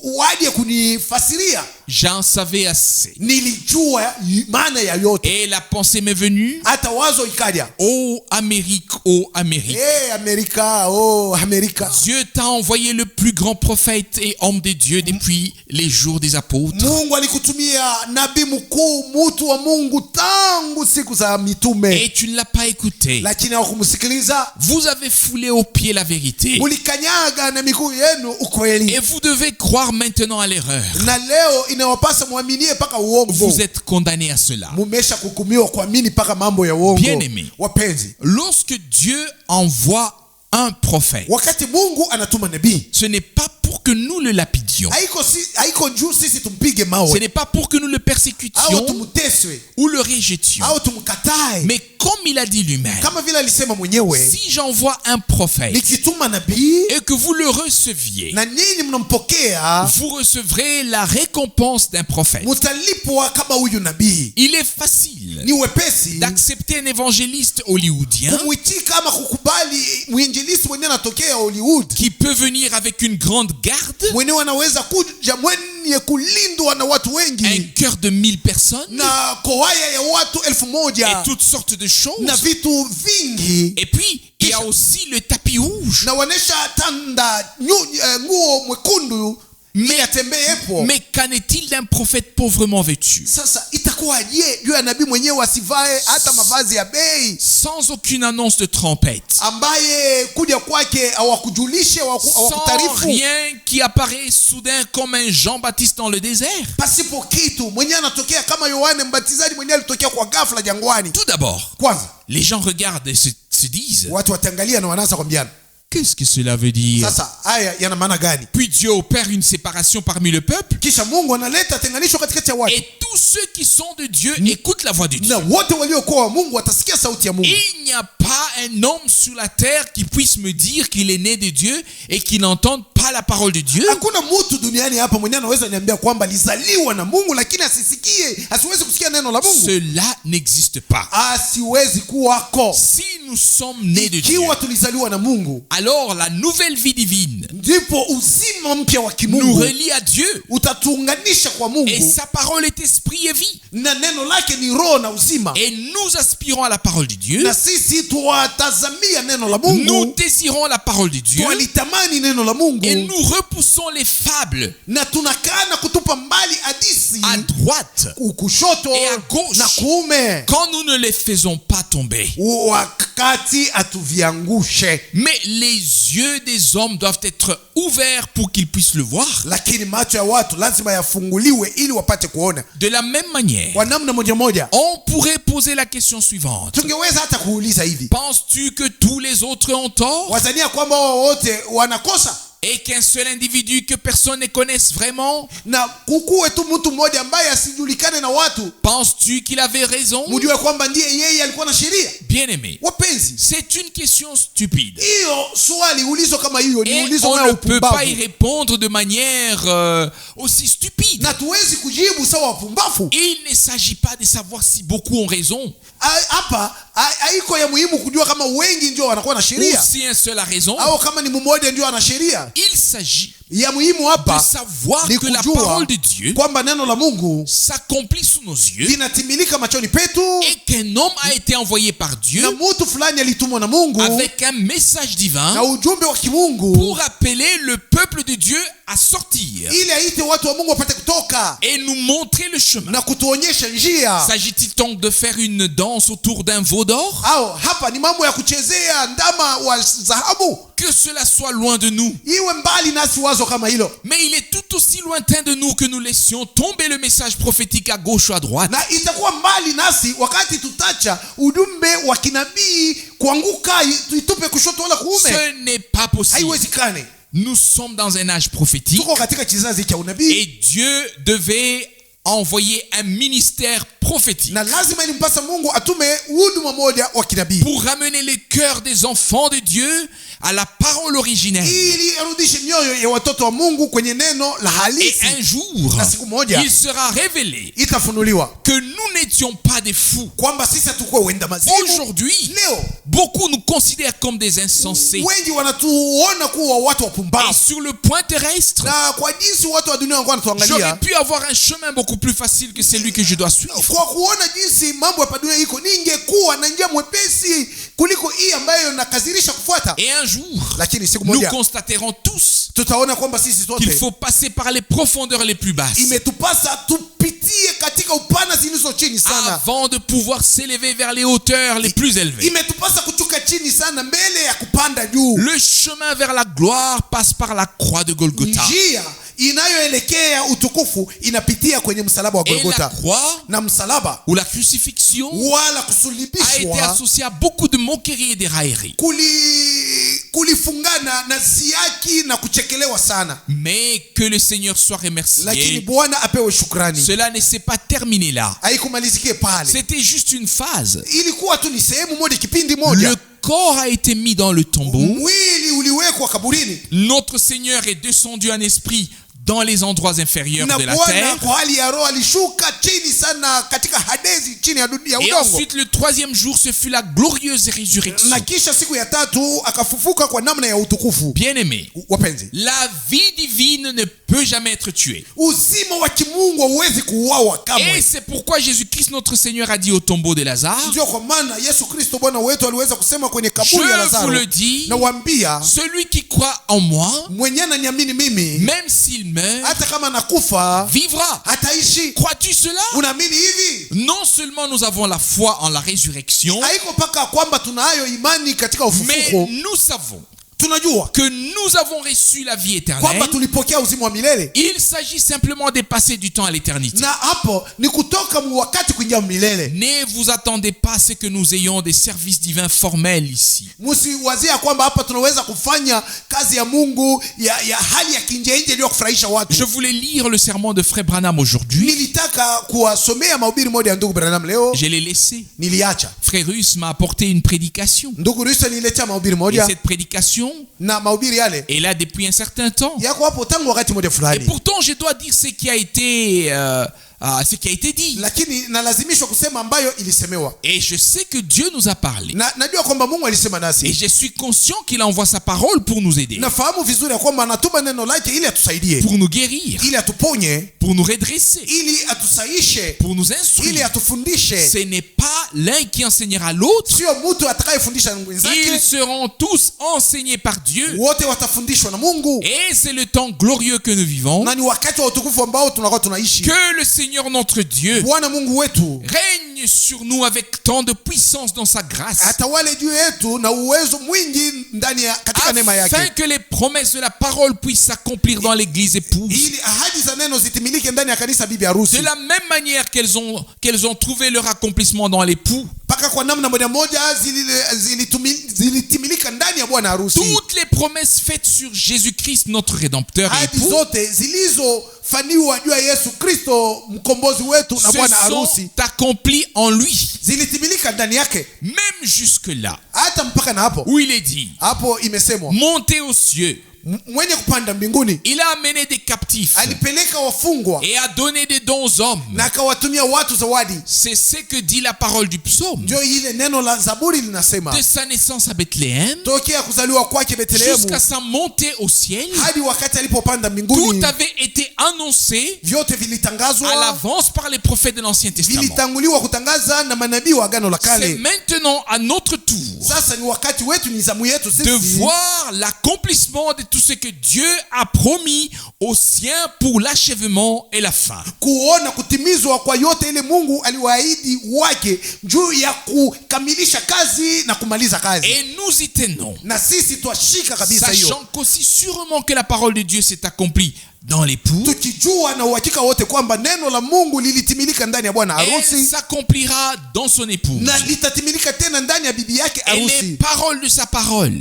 waje kunifasiria, J'en savais assez. nilijua maana ya yote. Et la pensée m'est venue. Hata wazo ikaja, Ô Amérique, ô Amérique. Amerika, oh Amerika, Dieu t'a envoyé le plus grand prophète et homme de Dieu depuis les jours des apôtres. Mungu alikutumia nabii mkuu, mtu wa Mungu tangu siku za mitume, Et tu ne l'as pas écouté. lakini hawakumsikiliza. Vous avez foulé aux pieds la vérité. Mulikanyaga na miguu yenu ukweli, Et vous devez croire maintenant à l'erreur. na leo inawapasa muaminie mpaka uongo. Vous êtes condamnés à cela. Mumesha kuhukumiwa kuamini mpaka mambo ya uongo. Bien-aimé. Wapenzi, Lorsque Dieu envoie un prophète, wakati Mungu anatuma nabii, ce n'est pas pour que nous le lapidions. haiko juu sisi tumpige Ce mawe n'est pas pour que nous le au persécutions tumuteswe ou le rejetions. au tumkatae, Mais comme il a dit lui-même, kama vile alisema mwenyewe, si j'envoie un prophète nikituma nabii et que vous le receviez, na nyinyi mnampokea, vous recevrez la récompense d'un prophète. mutalipwa kama huyu nabii. Il est facile Ni wepesi d'accepter un évangéliste hollywoodien kumwitika ama kukubali mwinjilisi mwenyewe anatokea Hollywood, qui peut venir avec une grande garde, mwenyewe anaweza kuja mwenye kulindwa na watu un wengi chœur de 1000 personnes na kwaya ya watu 1000 et toutes sortes de choses. na vitu vingi, Et puis, il y a aussi le tapis rouge. na wanesha tanda nguo mwekundu ili atembeepo. Mais qu'en est-il d'un prophète pauvrement vêtu, Sasa itakuwaje juu ya nabii mwenyewe asivae hata mavazi ya bei, sans aucune annonce de trompette, ambaye kuja kwake hawakujulishe, sans hawakutarifu, rien, qui apparaît soudain comme un Jean-Baptiste dans le désert? pasipo kitu, mwenyewe anatokea kama Yohane Mbatizaji mwenyewe alitokea kwa ghafla jangwani? Tout d'abord, Kwanza les gens regardent et se disent, watu wataangalia na wanaanza kwambiana, qu'est-ce que cela veut dire? sasa haya yana maana gani? Puis Dieu opère une séparation parmi le peuple, Kisha Mungu analeta tenganisho katikati ya watu, et tous ceux qui sont de Dieu écoutent la voix de Dieu. na wote waliokuwa wa Mungu watasikia sauti ya Mungu. Il n'y a pas un homme sur la terre qui puisse me dire qu'il est né de Dieu et qu'il n'entende pas la parole de Dieu. Hakuna mtu duniani hapa mwenyewe anaweza niambia kwamba alizaliwa na Mungu lakini asiwezi kusikia neno la Mungu. Cela n'existe pas. Asiwezi kuwako. Si nous sommes nés de Dieu, Ikiwa tulizaliwa na Mungu, alors la nouvelle vie divine ndipo uzima mpya wa nous kimungu relie à Dieu. utatuunganisha kwa Et Mungu, sa parole est esprit et vie. na neno lake ni roho na uzima, Et nous aspirons à la parole de Dieu. na sisi tuwatazamia neno la Nous Mungu, désirons la parole de Dieu. twalitamani neno la Mungu, Et nous repoussons les fables na tunakana kutupa mbali hadisi à droite kushoto et à gauche na kuume, quand nous ne les faisons pas tomber. wakati atuviangushe. Mais les yeux des hommes doivent être ouverts pour qu'ils puissent le voir. Lakini macho ya watu lazima yafunguliwe ili wapate kuona. De la même manière, Kwa namna moja moja, on pourrait poser la question suivante. tungeweza hata kuuliza hivi, Penses-tu que tous les autres ont tort wazania kwamba wao wote wanakosa et qu'un seul individu que personne ne connaisse vraiment? na kukuwe tu mtu mmoja ambaye asijulikane na watu, Penses-tu qu'il avait raison? mjue kwamba ndiye yeye alikuwa na sheria? Bien-aimé, Wapenzi, c'est une question stupide. hiyo swali ulizo kama hiyo ni Et ulizo on ya ne peut pas y upumbavu, répondre de manière aussi stupide. na tuwezi kujibu sawa wapumbavu. Il ne s'agit pas de savoir si beaucoup ont raison Hapa haiko ya muhimu kujua kama wengi ndio wanakuwa na ou sheria si un seul a raison. au kama ni mmoja ndio ana sheria. Il s'agit ya muhimu de hapa savoir ni que la kujua parole de Dieu kwamba neno la Mungu s'accomplit sous nos yeux linatimilika machoni petu, et qu'un homme a été envoyé par Dieu na mtu fulani alitumwa na Mungu avec un message na divin ujumbe wa kimungu pour appeler le peuple de Dieu à sortir ili aite watu wa Mungu wapate kutoka et nous montrer le chemin. na kutuonyesha njia. S'agit-il donc de faire une danse autour d'un veau d'or? Au hapa ni mambo ya kuchezea ndama wa dhahabu? Que cela soit loin de nous. Iwe mbali nasi wazo kama hilo. Mais il est tout aussi lointain de nous que nous laissions tomber le message prophétique à gauche ou à droite. Na itakuwa mbali nasi wakati tutacha ujumbe wa kinabii kuanguka tuitupe kushoto wala kuume. Ce n'est pas possible. Haiwezekani. Nous sommes dans un âge prophétique Tuko katika kizazi cha unabii et Dieu devait envoyer un ministère prophétique na lazima ilimpasa Mungu atume huduma moja wa kinabii pour ramener les cœurs des enfants de Dieu à la parole originelle. ili arudishe mioyo ya watoto wa Mungu kwenye neno la Et halisi. un jour, Na siku moja il sera révélé itafunuliwa que nous n'étions pas des fous. kwamba sisi hatukuwa wenda mazimu. Aujourd'hui, Leo beaucoup nous considèrent comme des insensés. wengi wanatuona kuwa watu Et wapumbavu, sur le point terrestre, na kwa jinsi watu wa dunia wanakuwa j'aurais wanatuangalia, pu avoir un chemin beaucoup plus facile que celui que je dois suivre. kwa kuona jinsi mambo hapa dunia iko, ningekuwa na njia mwepesi kuliko hii ambayo nakazirisha kufuata. Et un jour, Lakini siku nous moja constaterons tous tutaona kwamba sisi qu'il sote faut passer par les profondeurs les plus basses imetupasa tupitie katika upana zilizo chini sana, avant de pouvoir s'élever vers les hauteurs les plus élevées. imetupasa kuchuka chini sana mbele ya kupanda juu. Le chemin vers la gloire passe par la croix de Golgotha. Njia inayoelekea utukufu inapitia kwenye msalaba wa Et la Golgotha, croix na msalaba ou la crucifixion wala a été kusulibishwa associée à beaucoup de moqueries et de railleries. kulifungana na siaki na kuchekelewa sana, Mais que le Seigneur soit lakini remercié, Bwana apewe shukrani. cela ne s'est pas terminé là. Haikumalizikie pale, C'était juste une phase. ilikuwa tu ni sehemu moja, kipindi moja. Le corps a été mis dans le tombeau. Mwili uliwekwa kaburini Notre Seigneur est descendu en esprit dans les endroits inférieurs na de la Bwana terre. kwa hali ya roho alishuka chini sana katika Hadesi, chini ya Et udongo. ensuite, le troisième jour, ce fut la glorieuse résurrection. Na kisha siku ya tatu akafufuka kwa namna ya utukufu. Bien-aimés, Wapenzi, la vie divine ne peut jamais être tuée. uzima wa kimungu hauwezi kuuawa Et kamwe. c'est pourquoi Jésus-Christ, notre Seigneur, a dit au tombeau de Lazare, Ndio kwa maana Yesu Kristo Bwana wetu aliweza kusema kwenye je kaburi ya vous Lazaro, le dis, na waambia celui qui croit en moi, mwenye ananiamini mimi, même s'il meurt, hata kama nakufa vivra. hataishi. Crois-tu cela? Unaamini hivi? Non seulement nous avons la foi en la résurrection, Haiko mpaka kwamba tunayo imani katika mais ufufuko, nous savons tunajua que nous avons reçu la vie kwamba éternelle. tulipokea uzima wa milele, Il s'agit simplement de passer du temps à l'éternité. na hapo ni kutoka wakati kuingia milele. Ne vous attendez pas à ce que nous ayons des services divins formels ici. Msiwazia kwamba hapa tunaweza kufanya kazi ya Mungu ya hali ya kinje nje iliyo kufurahisha watu. Je voulais lire le sermon de Frère Branham aujourd'hui. Nilitaka kuwasomea mahubiri moja ya ndugu Branham leo, Je l'ai laissé. niliacha. Frère Russe m'a apporté une prédication. Ndugu Russo niletea mahubiri Et moja, cette prédication na mahubiri yale est là depuis un certain temps. yako hapo tangu wakati moja Et fulani, pourtant, je dois dire ce qui a été dit. lakini nalazimishwa kusema ambayo ilisemewa, Et je sais que Dieu nous a parlé. na najua kwamba Mungu alisema Et nasi. je suis conscient qu'il envoie sa parole pour nous aider, Nafahamu vizuri ya kwamba anatuma neno lake ili atusaidie, pour nous guérir, ili atuponye, pour nous redresser, ili atusaishe, pour nous ili instruire. atufundishe. Ce n'est pas l'un qui enseignera l'autre. Sio mtu atakayefundisha Ils mwenzake, seront tous enseignés par Dieu. wote watafundishwa na Mungu, Et c'est le temps glorieux que nous vivons. na ni wakati wa utukufu ambao tunakuwa tunaishi. Que le Seigneur notre Dieu Bwana Mungu wetu règne sur nous avec tant de puissance dans sa grâce, atawale juu yetu na uwezo mwingi ndani ya katika neema afin yake, que les promesses de la parole puissent s'accomplir dans l'église épouse. ili ahadi za neno zitimilike ndani ya kanisa bibi harusi, De la même manière qu'elles ont trouvé leur accomplissement dans l'époux. mpaka kwa namna moja moja zilitimilika ndani ya bwana harusi. Toutes les promesses faites sur Jésus-Christ, notre Rédempteur et Ahadi époux, zote zilizofaniwa juu ya Yesu Kristo mkombozi wetu na se bwana sont harusi accomplies en lui. zilitimilika ndani yake, Même jusque-là, hata mpaka na hapo où il est dit, hapo imesemwa, montez aux cieux, mwenye kupanda mbinguni Il a amené des captifs alipeleka wafungwa et a donné des dons aux hommes. na akawatumia watu zawadi. C'est ce que dit la parole du psaume. Ndio ile neno la Zaburi linasema, De sa naissance à Bethléem tokea kuzaliwa kwake Bethlehemu jusqu'à sa montée au ciel, hadi wakati alipopanda tout mbinguni, avait été annoncé vyote à vilitangazwa, l'avance par les prophètes de l'Ancien Testament. vilitanguliwa kutangaza na manabii wa Agano la C'est Kale. maintenant à notre tour Sasa ni wakati wetu, ni zamu yetu de sisi voir l'accomplissement de tout ce que Dieu a promis aux siens pour l'achèvement et la fin. kuona kutimizwa kwa yote ile Mungu aliwaahidi wake juu ya kukamilisha kazi na kumaliza kazi. Et nous y tenons, Na sisi twashika kabisa hiyo, sachant qu'aussi sûrement que la parole de Dieu s'est accomplie dans l'époux, tukijua na uhakika wote kwamba neno la Mungu lilitimilika ndani ya bwana elle harusi s'accomplira dans son épouse. na litatimilika tena ndani ya bibi yake Et les harusi. paroles de sa parole,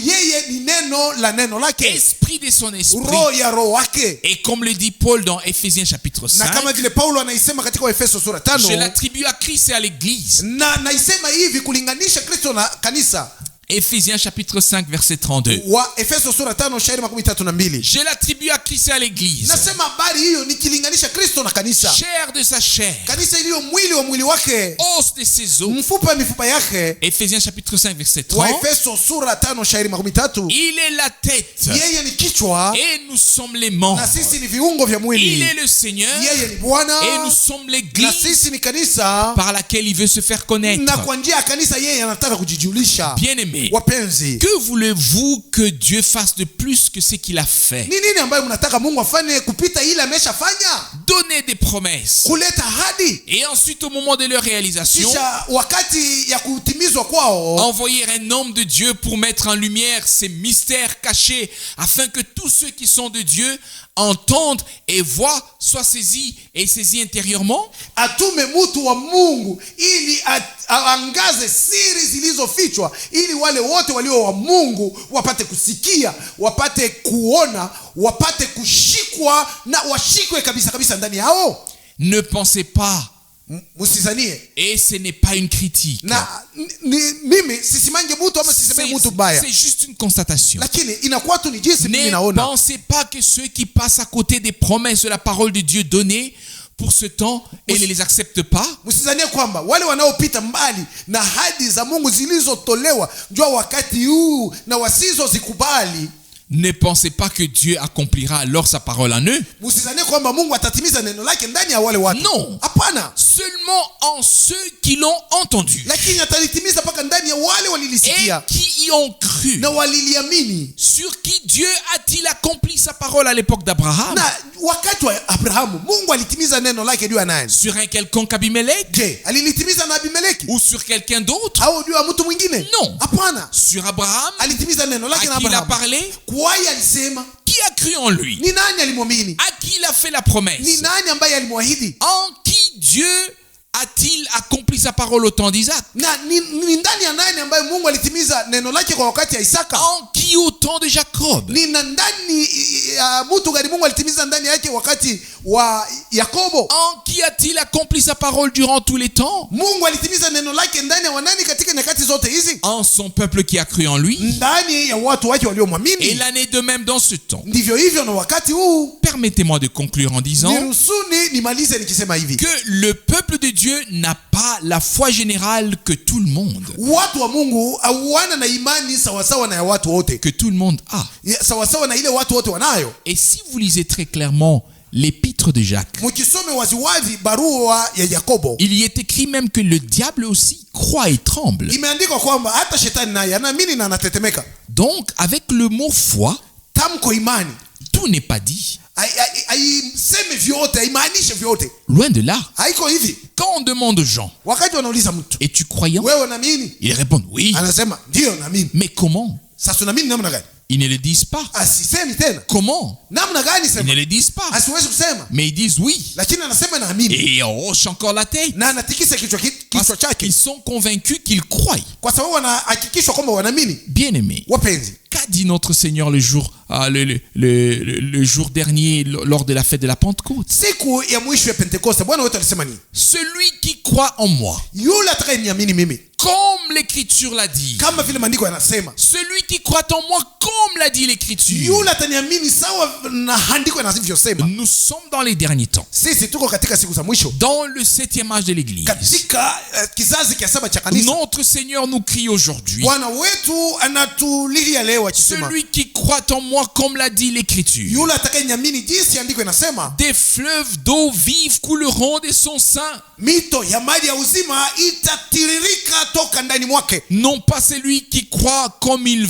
Yeye ni neno la neno lake, esprit de son esprit. roho ya roho wake. Et comme le dit Paul dans Ephésiens chapitre Na 5, kama vile Paulo anaisema katika Efeso sura je 5, l'attribue à Christ et à l'église. na naisema hivi kulinganisha Kristo na kanisa. Ephésiens chapitre 5 verset 32. Wa Efeso sura 5 shairi 32. Je l'attribue à Christ et à l'église. Nasema habari hiyo nikilinganisha Kristo na kanisa, Chair de sa chair, kanisa iliyo mwili wa mwili wake, os de ses os. mfupa wa mifupa yake. Ephésiens chapitre 5 verset Wa 30. Efeso sura 5 shairi 33. Il est la tête Yeye ni kichwa et nous sommes les membres. na sisi ni viungo vya Il mwili. est le Seigneur Yeye ni Bwana et nous sommes na l'église sisi ni kanisa, par laquelle il veut se faire connaître. na kwa njia ya kanisa yeye anataka kujijulisha. Bien-aimés, Wapenzi, que voulez-vous que Dieu fasse de plus que ce qu'il a fait? ni nini ambayo mnataka Mungu afanye kupita ile ameshafanya? Donner des promesses. Kuleta ahadi, Et ensuite, au moment de leur réalisation, kisha wakati ya kutimizwa kwao envoyer un homme de Dieu pour mettre en lumière ces mystères cachés, afin que tous ceux qui sont de Dieu entendent et voient, soient saisis et saisis intérieurement. atume mtu wa Mungu ili aangaze siri zilizofichwa, ili wale wote walio wa Mungu wapate kusikia, wapate kuona, wapate kushikwa na washikwe kabisa kabisa ndani yao. Ne pensez pas, Musizanie et ce n'est pas une critique, na mimi sisimange mtu ama sisemei mtu baya, c'est juste une constatation. lakini inakuwa tu ni jinsi mimi Ne naona. pensez pas que ceux qui passent à côté des promesses de la parole de Dieu données pour ce temps et ne les acceptent pas, Msizanie kwamba wale wanaopita mbali na ahadi za Mungu zilizotolewa jua wakati huu na wasizozikubali, ne pensez pas que Dieu accomplira alors sa parole en eux. msizanie kwamba Mungu atatimiza neno lake ndani ya wale watu. Non. Hapana, Seulement en ceux qui l'ont entendu lakini atalitimiza mpaka ndani ya wale et walilisikia qui y ont cru. na waliliamini. Sur qui Dieu a-t-il accompli sa parole à l'époque d'Abraham? Na wakati wa Abrahamu Mungu alitimiza neno lake juu ya nani? Sur un quelconque Abimelech? Je, alilitimiza na Abimeleki Ou sur quelqu'un d'autre? au juu ya mtu mwingine? Non. Hapana, Sur Abraham? alitimiza neno À lake na qui il a Abrahamu. parlé? Kwaye alisema, Qui a cru en lui? ni nani alimwamini? À qui il a fait la Ni promesse? nani ambaye alimwahidi? En qui Dieu a-t-il accompli sa parole au temps d'Isaac? Na ni ndani ya nani ambaye Mungu alitimiza neno lake kwa wakati ya Isaka? En qui au temps de Jacob? Ni na ndani ya mtu gani Mungu alitimiza ndani yake wakati wa Yakobo? En qui a-t-il accompli sa parole durant tous les temps? Mungu alitimiza neno lake ndani ya wanani katika nyakati zote hizi? En son peuple qui a cru en lui. Ndani ya watu wake Et waliomwamini. il en est de même dans ce temps. Ndivyo hivyo na wakati huu. Permettez-moi de conclure en disant Niruhusuni nimalize nikisema hivi, que le peuple de Dieu n'a pas la foi générale que tout le monde, watu wa Mungu hawana na imani sawasawa na ya watu wote, que tout le monde a. sawasawa na ile watu wote wanayo. Et si vous lisez très clairement l'épître de Jacques, Mukisome waziwazi barua ya Yakobo, il y est écrit même que le diable aussi croit et tremble. imeandikwa kwamba hata shetani naye anaamini na anatetemeka. Donc, avec le mot foi, Tamko imani tout n'est pas dit. haiseme vyote, haimaanishe vyote, Loin de là. haiko hivi. Quand on demande aux gens, Wakati wanauliza mtu, es-tu croyant? wewe unaamini? Ils répondent oui. Anasema ndio naamini. Mais comment? Sasa unaamini namna gani? Ils ne le disent pas. Asisemi tena Comment? namna gani, Ils ne sema le disent pas. asiwezi kusema, Mais ils disent oui. lakini anasema naamini, Et on hoche encore la tête. na anatikisa kichwa Parce chake, qu'ils sont convaincus qu'ils croient. kwa sababu wanahakikishwa kwamba wanaamini. Bien-aimés, Wapenzi, qu'a dit notre Seigneur le jour le jour dernier lors de la fête de la Pentecôte. siku ya mwisho ya Pentekoste Bwana wetu alisema nini? Celui qui croit en moi, Yule atakayeniamini mimi, comme l'Écriture l'a dit. kama vile maandiko yanasema, Celui qui croit en moi, comme l'a dit l'Écriture. yule ataniamini sawa na andiko yanavyosema. Nous sommes dans les derniers temps, Sisi tuko katika siku za mwisho, dans le 7e âge de l'Église. katika kizazi cha 7 cha kanisa. Notre Seigneur nous crie aujourd'hui. Bwana wetu anatulilia leo akisema, Celui qui croit en moi, comme l'a dit l'Écriture. yule atakayeniamini jinsi andiko yanasema, Des fleuves d'eau vive couleront de son sein. mito ya maji ya uzima itatiririka toka ndani mwake. Non pas celui qui croit comme il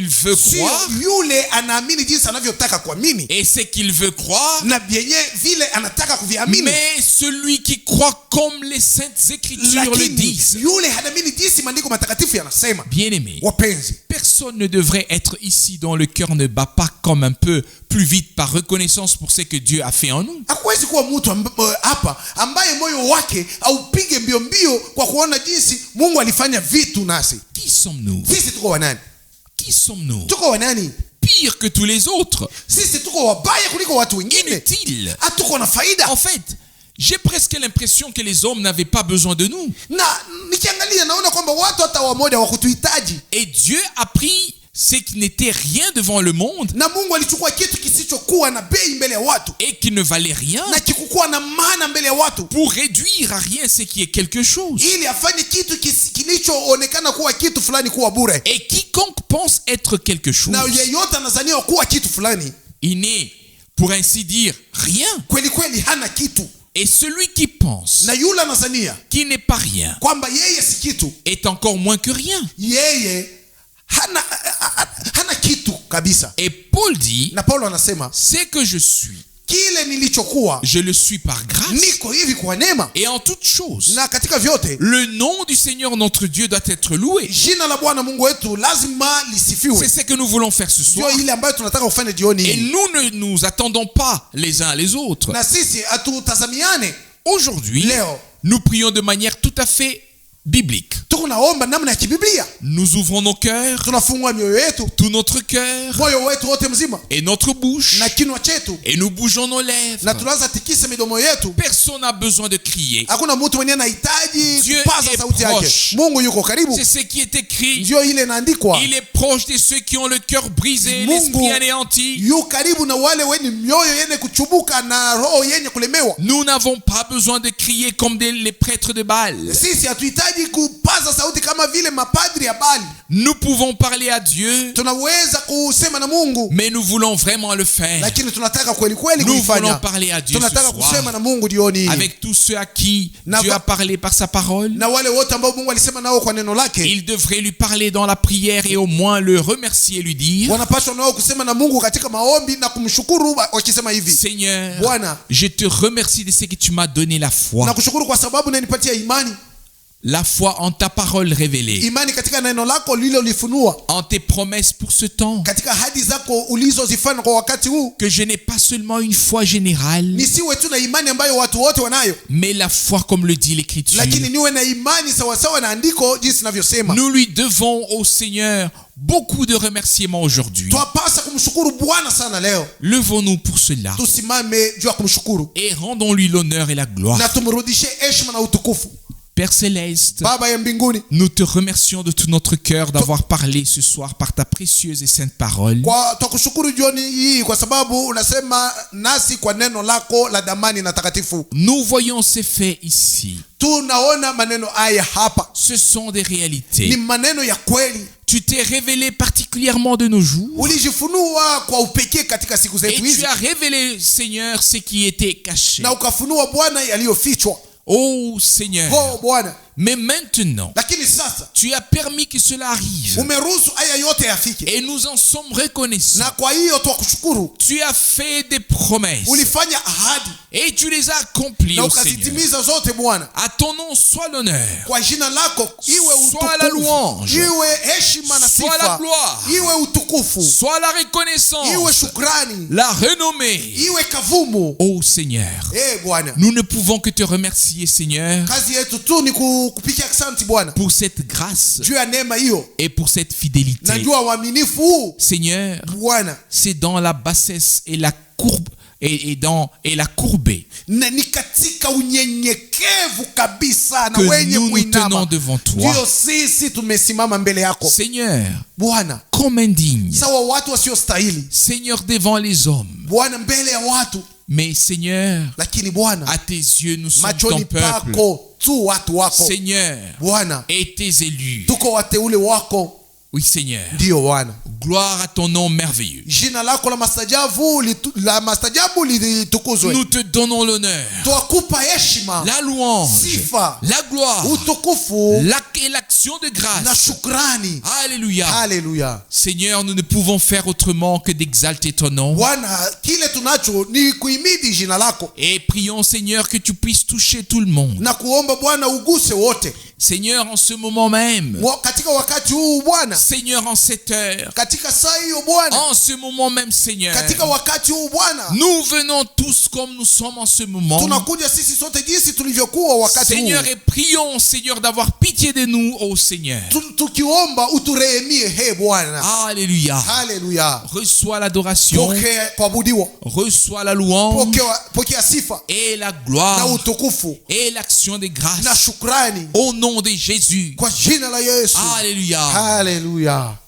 veut Sio croire, yule anaamini jinsi anavyotaka kuamini et ce qu'il veut croire, na vyenye vile anataka kuviamini, mais celui qui croit comme les saintes Écritures le lakini disent. yule hanaamini jinsi maandiko matakatifu yanasema. Bien-aimé, Wapenzi, personne ne devrait être ici dont le cœur ne bat pas comme un peu plus vite par reconnaissance pour ce que Dieu a fait en nous. hakuwezi kuwa mtu hapa ambaye moyo wake aupige mbio mbio kwa kuona jinsi Mungu alifanya vitu nasi. Qui sommes-nous? Sisi tuko wanani? Qui sommes-nous? Tuko wanani? Pire que tous les autres. Sisi tuko wabaya kuliko watu wengine. Inutile. Hatuko na faida. En fait, j'ai presque l'impression que les hommes n'avaient pas besoin de nous. Na nikiangalia naona kwamba watu hata wamoja wakutuhitaji. Et Dieu a pris ce qui n'était rien devant le monde Na Mungu alichukua kitu kisichokuwa na bei mbele ya watu et qui ne valait rien na kikukuwa na maana mbele ya watu, pour réduire à rien ce qui est quelque chose. ili afanye kitu kilichoonekana kuwa kitu fulani kuwa bure. Et quiconque pense être quelque chose, Na yeyote anazania kuwa kitu fulani, il n'est, pour ainsi dire, rien. kweli kweli hana kitu. Et celui qui pense Na yule anazania qu'il n'est pas rien kwamba yeye si kitu, est encore moins que rien. yeye hana kitu kabisa. Et Paul dit, Na Paulo anasema, c'est que je suis, kile nilichokuwa je le suis par grâce. niko hivi kwa neema. Et en toutes choses, Na katika vyote le nom du Seigneur notre Dieu doit être loué. jina la Bwana Mungu wetu lazima lisifiwe. C'est ce que nous voulons faire ce soir. Ndio ile ambayo tunataka kufanya jioni Et hii. nous ne nous attendons pas les uns les autres. Na sisi hatutazamiane. Aujourd'hui, Leo nous prions de manière tout à fait biblique. tuko naomba namna ya kibiblia. Nous ouvrons nos cœurs, Tunafungua mioyo yetu, tout notre cœur moyo wetu wote mzima et notre bouche, na kinywa chetu, et nous bougeons nos na lèvres. tunaanza tikisa midomo yetu. Personne n'a besoin de crier. Hakuna mtu mwenye anahitaji Dieu kupaza est sauti yake. proche. Mungu yuko karibu. C'est ce qui est écrit. Ndio ile inaandikwa. Il est proche de ceux qui ont le cœur brisé, Mungu l'esprit anéanti. yu karibu na wale wenye mioyo yenye kuchubuka na roho yenye kulemewa. Nous n'avons pas besoin de crier comme les prêtres de Baal. Sisi hatuhitaji kupaza sauti kama vile mapadri ya Bali. Nous pouvons parler à Dieu, Tunaweza kusema na Mungu, mais nous voulons vraiment le faire. lakini tunataka kweli kweli Nous voulons kuifanya. parler à Dieu ce Tunataka kusema soir na Mungu jioni hii. avec tous ceux à qui Na Dieu va- a parlé par sa parole. Na wale wote ambao Mungu alisema nao kwa neno lake, Il devrait lui parler dans la prière et au moins le remercier et lui dire: wanapaswa nao kusema na Mungu katika maombi na kumshukuru wakisema hivi: Seigneur, Bwana, je te remercie de ce que tu m'as donné la foi. na kushukuru kwa sababu unanipatia imani, La foi en ta parole révélée, imani katika neno lako lililolifunua, en tes promesses pour ce temps. katika ahadi zako ulizozifanya kwa wakati huu. Que je n'ai pas seulement une foi générale, Nisiwe tu na imani ambayo watu wote wanayo, mais la foi comme le dit l'Écriture. lakini niwe na imani sawasawa na andiko jinsi linavyosema. Nous lui devons au Seigneur beaucoup de remerciements aujourd'hui. Twapasa kumshukuru Bwana sana leo. Levons-nous pour cela Tusimame juu ya kumshukuru et rendons-lui l'honneur et la gloire. na tumrudishe heshima na utukufu. Père Céleste, Baba ya mbinguni, nous te remercions de tout notre cœur d'avoir parlé ce soir par ta précieuse et sainte parole. kwa twakushukuru jioni hii kwa sababu unasema nasi kwa neno lako la damani na takatifu. Nous voyons ces faits ici. Tunaona maneno haya hapa, Ce sont des ni réalités. maneno ya kweli. Tu t'es révélé particulièrement de nos jours. Ulijifunua kwa upekee katika siku Et zetu hizi, tu as révélé, Seigneur, ce qui était caché. na ukafunua Bwana yaliyofichwa. Oh Seigneur, Oh Bwana, mais maintenant, lakini sasa tu as permis que cela arrive. umeruhusu haya yote yafike, Et nous en sommes reconnaissants. na kwa hiyo twakushukuru. Tu as fait des promesses. Ulifanya ahadi Et tu les as accomplies, na oh Seigneur. ukazitimiza zote Bwana. À ton nom soit l'honneur, Kwa jina lako iwe Soit la utukufu, louange. iwe heshima na soit la sifa, gloire, iwe utukufu, soit la iwe reconnaissance, shukrani, la renommée. iwe kavumu. Oh Seigneur, Bwana, nous ne pouvons que te remercier, Seigneur, kazi yetu tu ni kupikia asante Bwana pour cette grâce juu ya neema hiyo et pour cette fidélité. na juu ya uaminifu huu Seigneur, Bwana. c'est dans la bassesse et la courbe et la courbée Na ni katika unyenyekevu kabisa na que wenye nous nous tenons kuinama devant toi. ndio sisi tumesimama mbele yako Seigneur, Bwana, comme indigne. sawa watu wasiostahili Seigneur, devant les hommes. Bwana, mbele ya watu, Mais Seigneur, lakini Bwana, à tes yeux, nous sommes machoni ton peuple. pako tu watu wako Seigneur, Bwana, et tes élus. tuko wateule wako. Oui, Seigneur. Ndio Bwana, Gloire à ton nom merveilleux. jina lako la mastajabu litukuzwe. Nous te donnons l'honneur, Twakupa heshima, la louange, sifa, la gloire, utukufu et l'action de na grâce. shukrani. Alléluia. Haleluya. Seigneur, nous ne pouvons faire autrement que d'exalter ton nom. Bwana, kile tunacho ni kuimidi jina lako Et prions, Seigneur, que tu puisses toucher tout le monde. na kuomba Bwana uguse wote Seigneur, en ce moment même. katika wakati huu Bwana, Seigneur, en cette heure. katika saa hiyo Bwana, En ce moment même, Seigneur. katika wakati huu Bwana, Nous venons tous comme nous sommes en ce moment. tunakuja sisi sote jinsi tulivyokuwa wakati huu, Seigneur, et prions, Seigneur, d'avoir pitié de nous, ô Seigneur. tukiomba uturehemie. He Bwana, Alléluia. haleluya. Reçois l'adoration, Pokea kuabudiwa, reçois la louange pokea sifa et la na gloire utukufu et l'action des na grâces shukrani au nom de Jésus. kwa jina la Yesu. Alléluia. Haleluya.